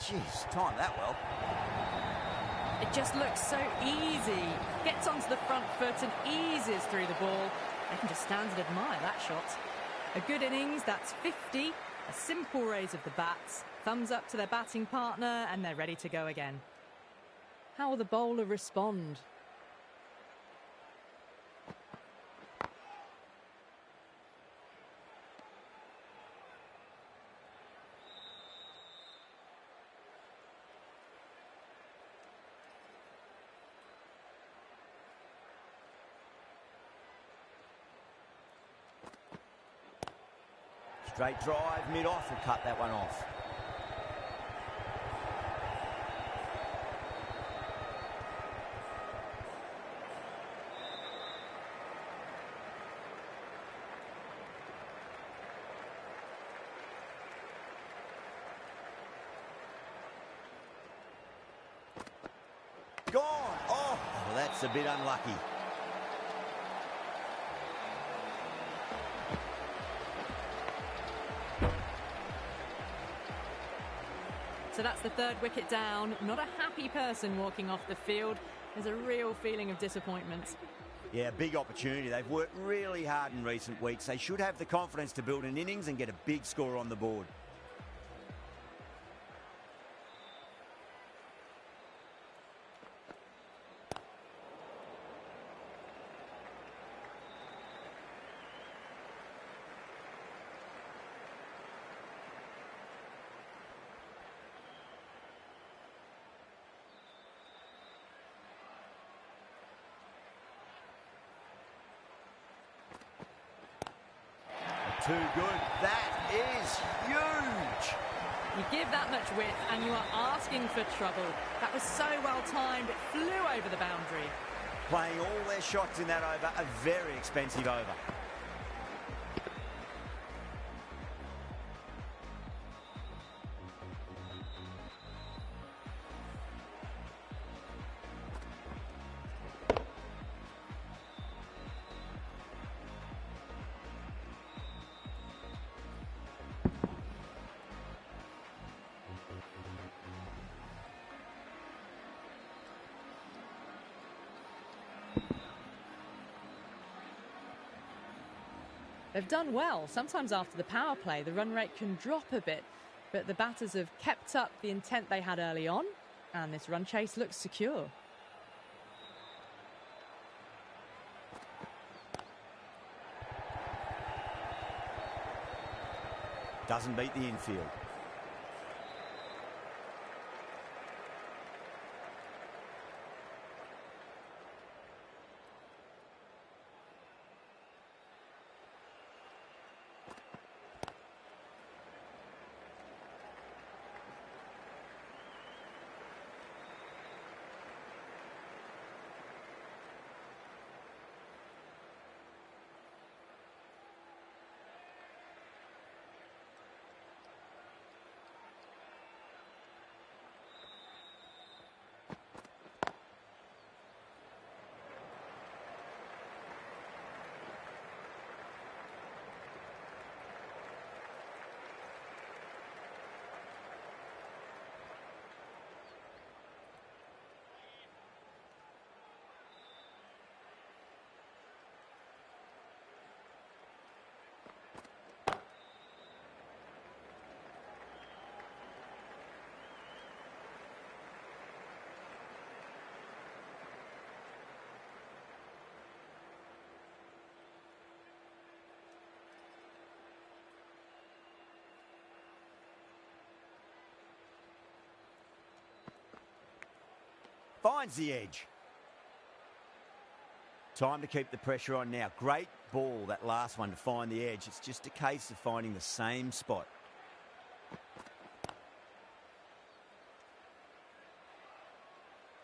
Jeez, timed that well. It just looks so easy. Gets onto the front foot and eases through the ball. I can just stand and admire that shot. A good innings, that's 50. A simple raise of the bats. Thumbs up to their batting partner and they're ready to go again. How will the bowler respond? Straight drive, mid-off, will cut that one off. Gone! Oh, well, that's a bit unlucky. So that's the third wicket down. Not a happy person walking off the field. There's a real feeling of disappointment. Yeah, big opportunity. They've worked really hard in recent weeks. They should have the confidence to build an innings and get a big score on the board. Too good. That is huge. You give that much width and you are asking for trouble. That was so well timed, it flew over the boundary. Playing all their shots in that over, a very expensive over. They've done well. Sometimes after the power play, the run rate can drop a bit, but the batters have kept up the intent they had early on, and this run chase looks secure. Doesn't beat the infield. Finds the edge. Time to keep the pressure on now. Great ball, that last one, to find the edge. It's just a case of finding the same spot.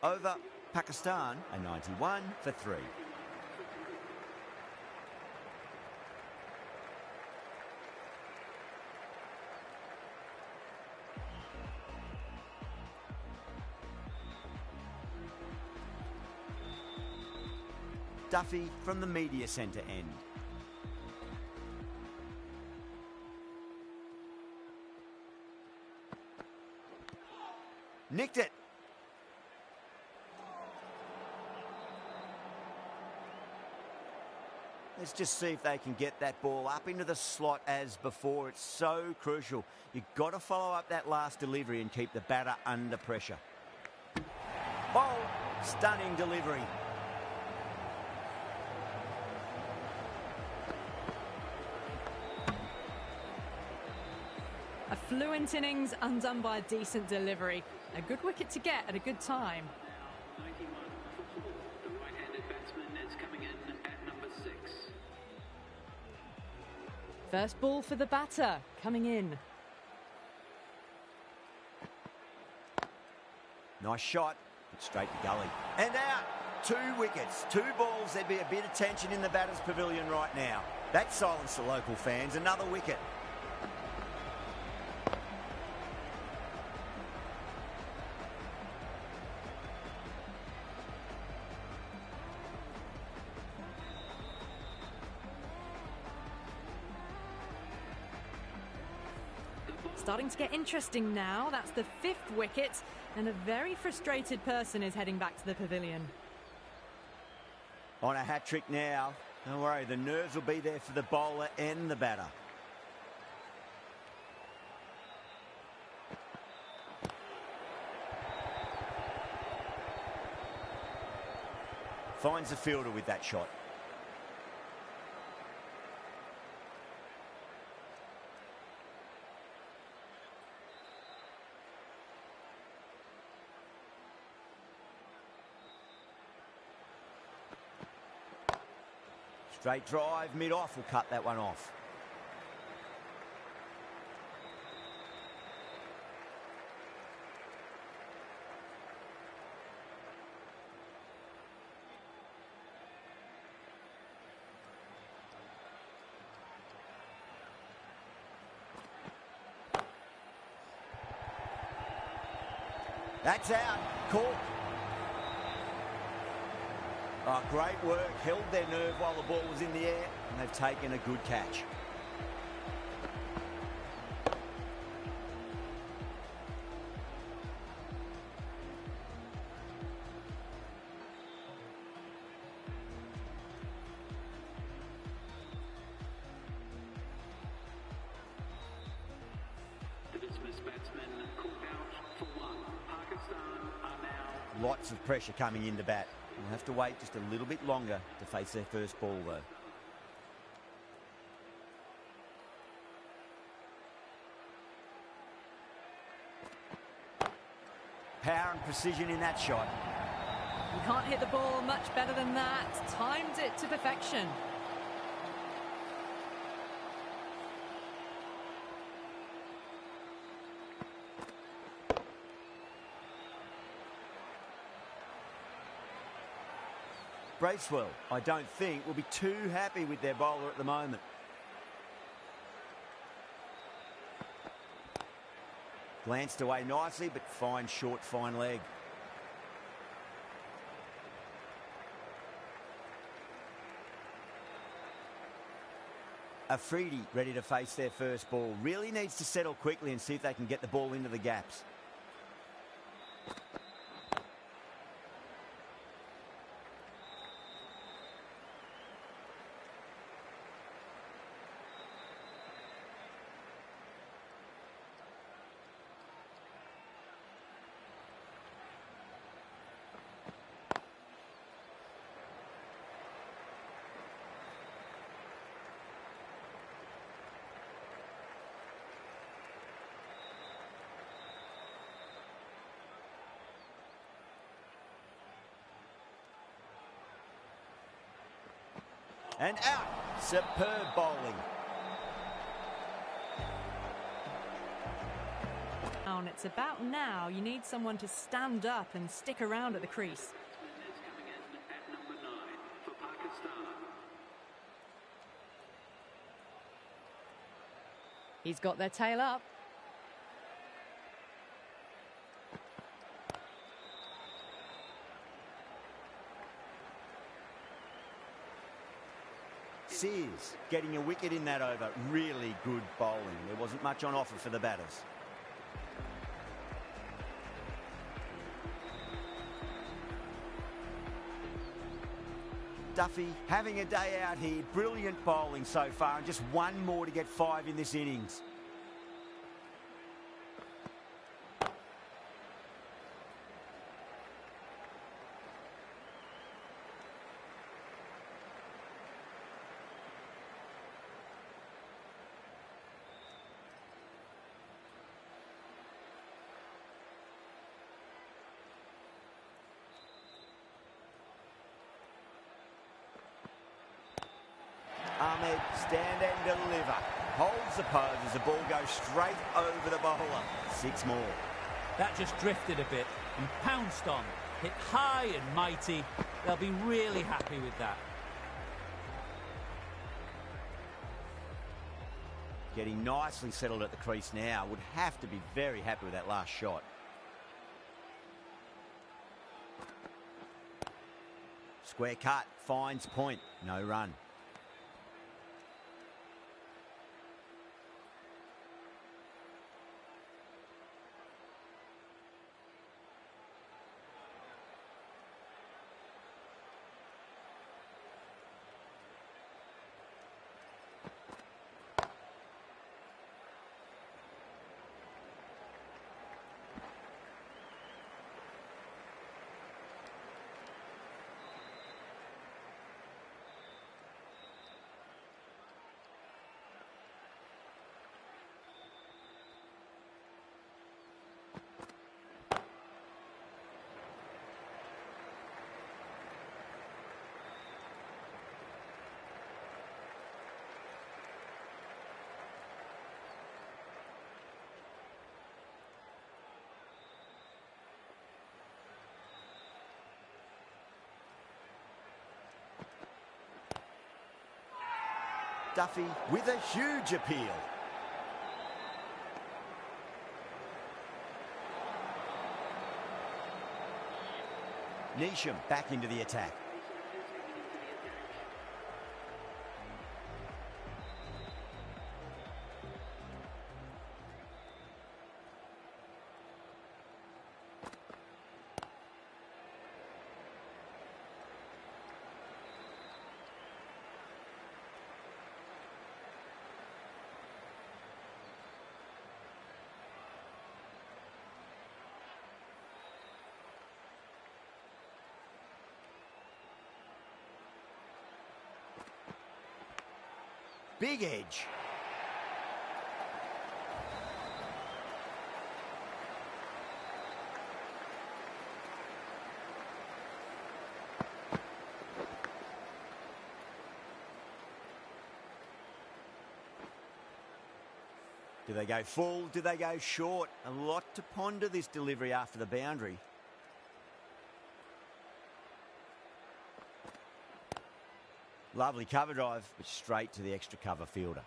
Over Pakistan, a 91 for 3. Duffy from the media centre end. Nicked it. Let's just see if they can get that ball up into the slot as before. It's so crucial. You've got to follow up that last delivery and keep the batter under pressure. Oh, stunning delivery. A fluent innings undone by a decent delivery. A good wicket to get at a good time. 91 for 4. The right-handed batsman is coming in at number 6. First ball for the batter, coming in. Nice shot, but straight to gully. And out, 2 wickets, 2 balls. There'd be a bit of tension in the batter's pavilion right now. That silenced the local fans. Another wicket. Starting to get interesting now. That's the 5th wicket, and a very frustrated person is heading back to the pavilion. On a hat-trick now. Don't worry, the nerves will be there for the bowler and the batter. Finds the fielder with that shot. Straight drive, mid-off, will cut that one off. That's out. Caught. Oh, great work. Held their nerve while the ball was in the air, and they've taken a good catch. The dismissed batsman called out for one. Pakistan are now... Lots of pressure coming in to bat. We'll have to wait just a little bit longer to face their first ball, though. Power and precision in that shot. You can't hit the ball much better than that. Timed it to perfection. Bracewell, I don't think, will be too happy with their bowler at the moment. Glanced away nicely, but fine short, fine leg. Afridi ready to face their first ball. Really needs to settle quickly and see if they can get the ball into the gaps. And out. Superb bowling. It's about now. You need someone to stand up and stick around at the crease. Is coming in at number 9 for Pakistan. He's got their tail up. Sears getting a wicket in that over. Really good bowling. There wasn't much on offer for the batters. Duffy having a day out here. Brilliant bowling so far, and just one more to get 5 in this innings. Ahmed, stand and deliver. Holds the pose as the ball goes straight over the bowler. 6 more. That just drifted a bit and pounced on. Hit high and mighty. They'll be really happy with that. Getting nicely settled at the crease now. Would have to be very happy with that last shot. Square cut, finds point, no run. Duffy with a huge appeal. Neesham back into the attack. Big edge. Do they go full? Do they go short? A lot to ponder this delivery after the boundary. Lovely cover drive, but straight to the extra cover fielder.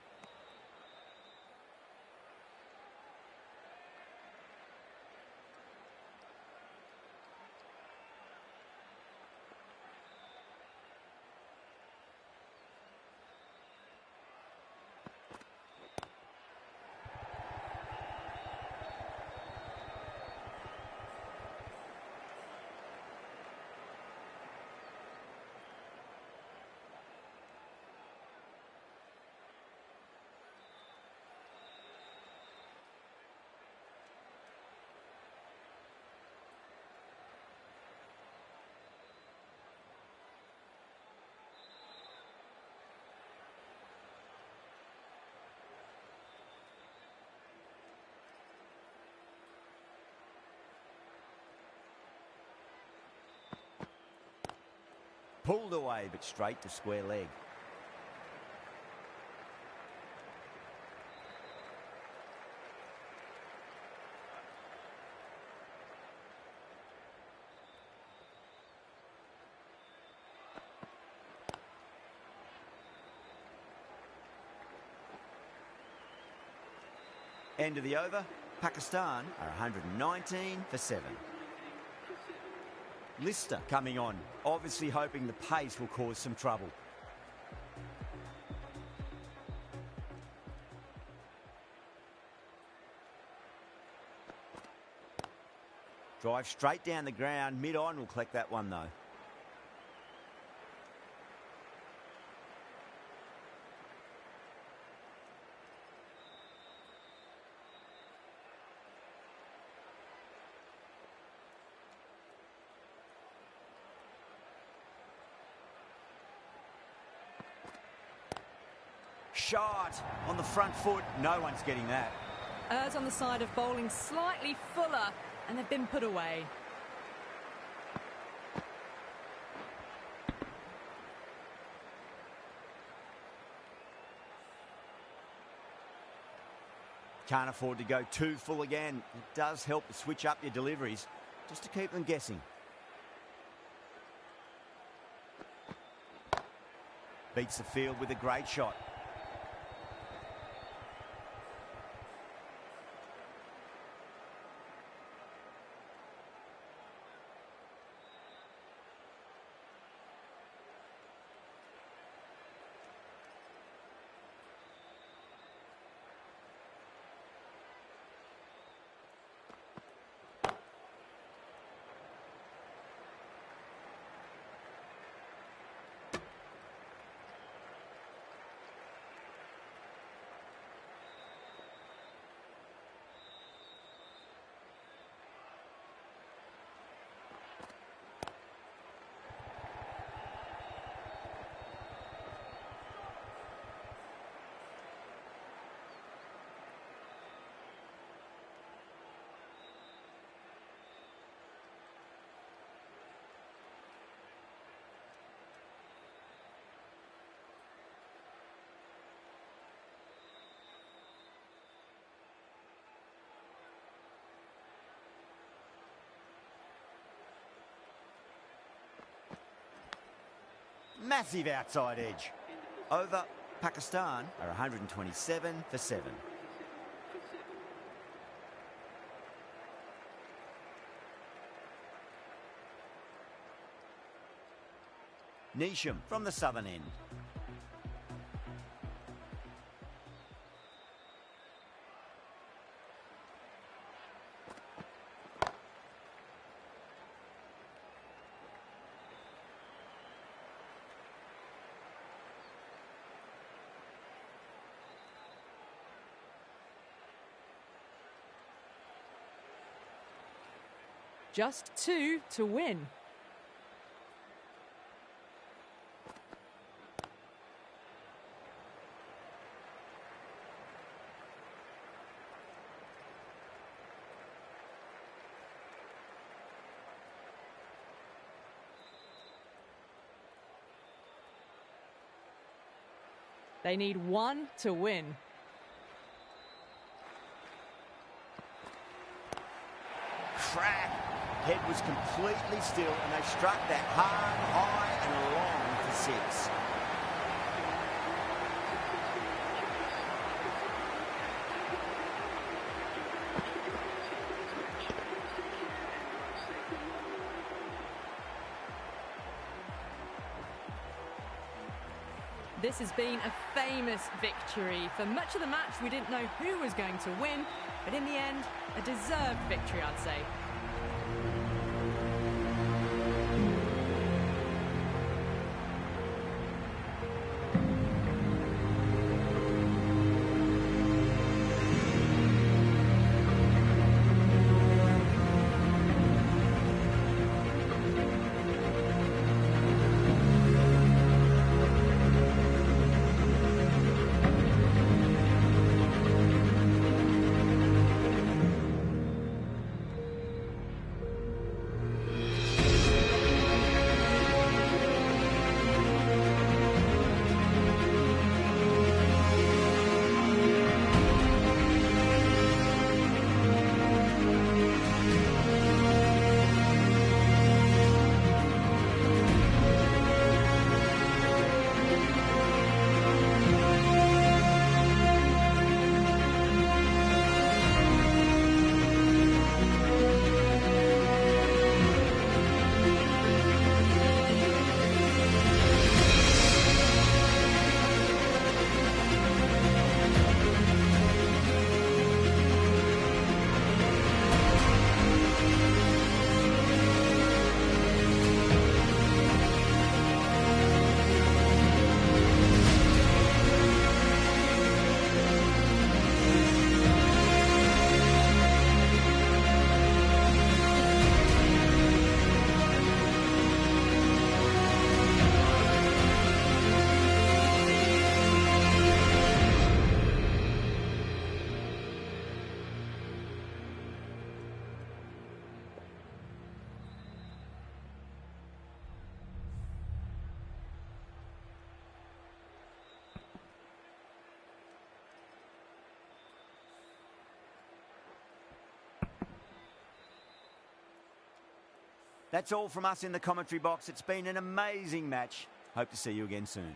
Pulled away, but straight to square leg. End of the over. Pakistan are 119 for 7. Lister coming on, obviously hoping the pace will cause some trouble. Drive straight down the ground, mid-on will collect that one though. Shot on the front foot. No one's getting that. Errs on the side of bowling slightly fuller, and they've been put away. Can't afford to go too full again. It does help to switch up your deliveries, just to keep them guessing. Beats the field with a great shot. Massive outside edge. Over. Pakistan are 127 for 7. Neesham from the southern end. Just 2 to win. They need 1 to win. Crack! Head was completely still and they struck that hard, high and long for 6. This has been a famous victory. For much of the match, we didn't know who was going to win, but in the end, a deserved victory, I'd say. That's all from us in the commentary box. It's been an amazing match. Hope to see you again soon.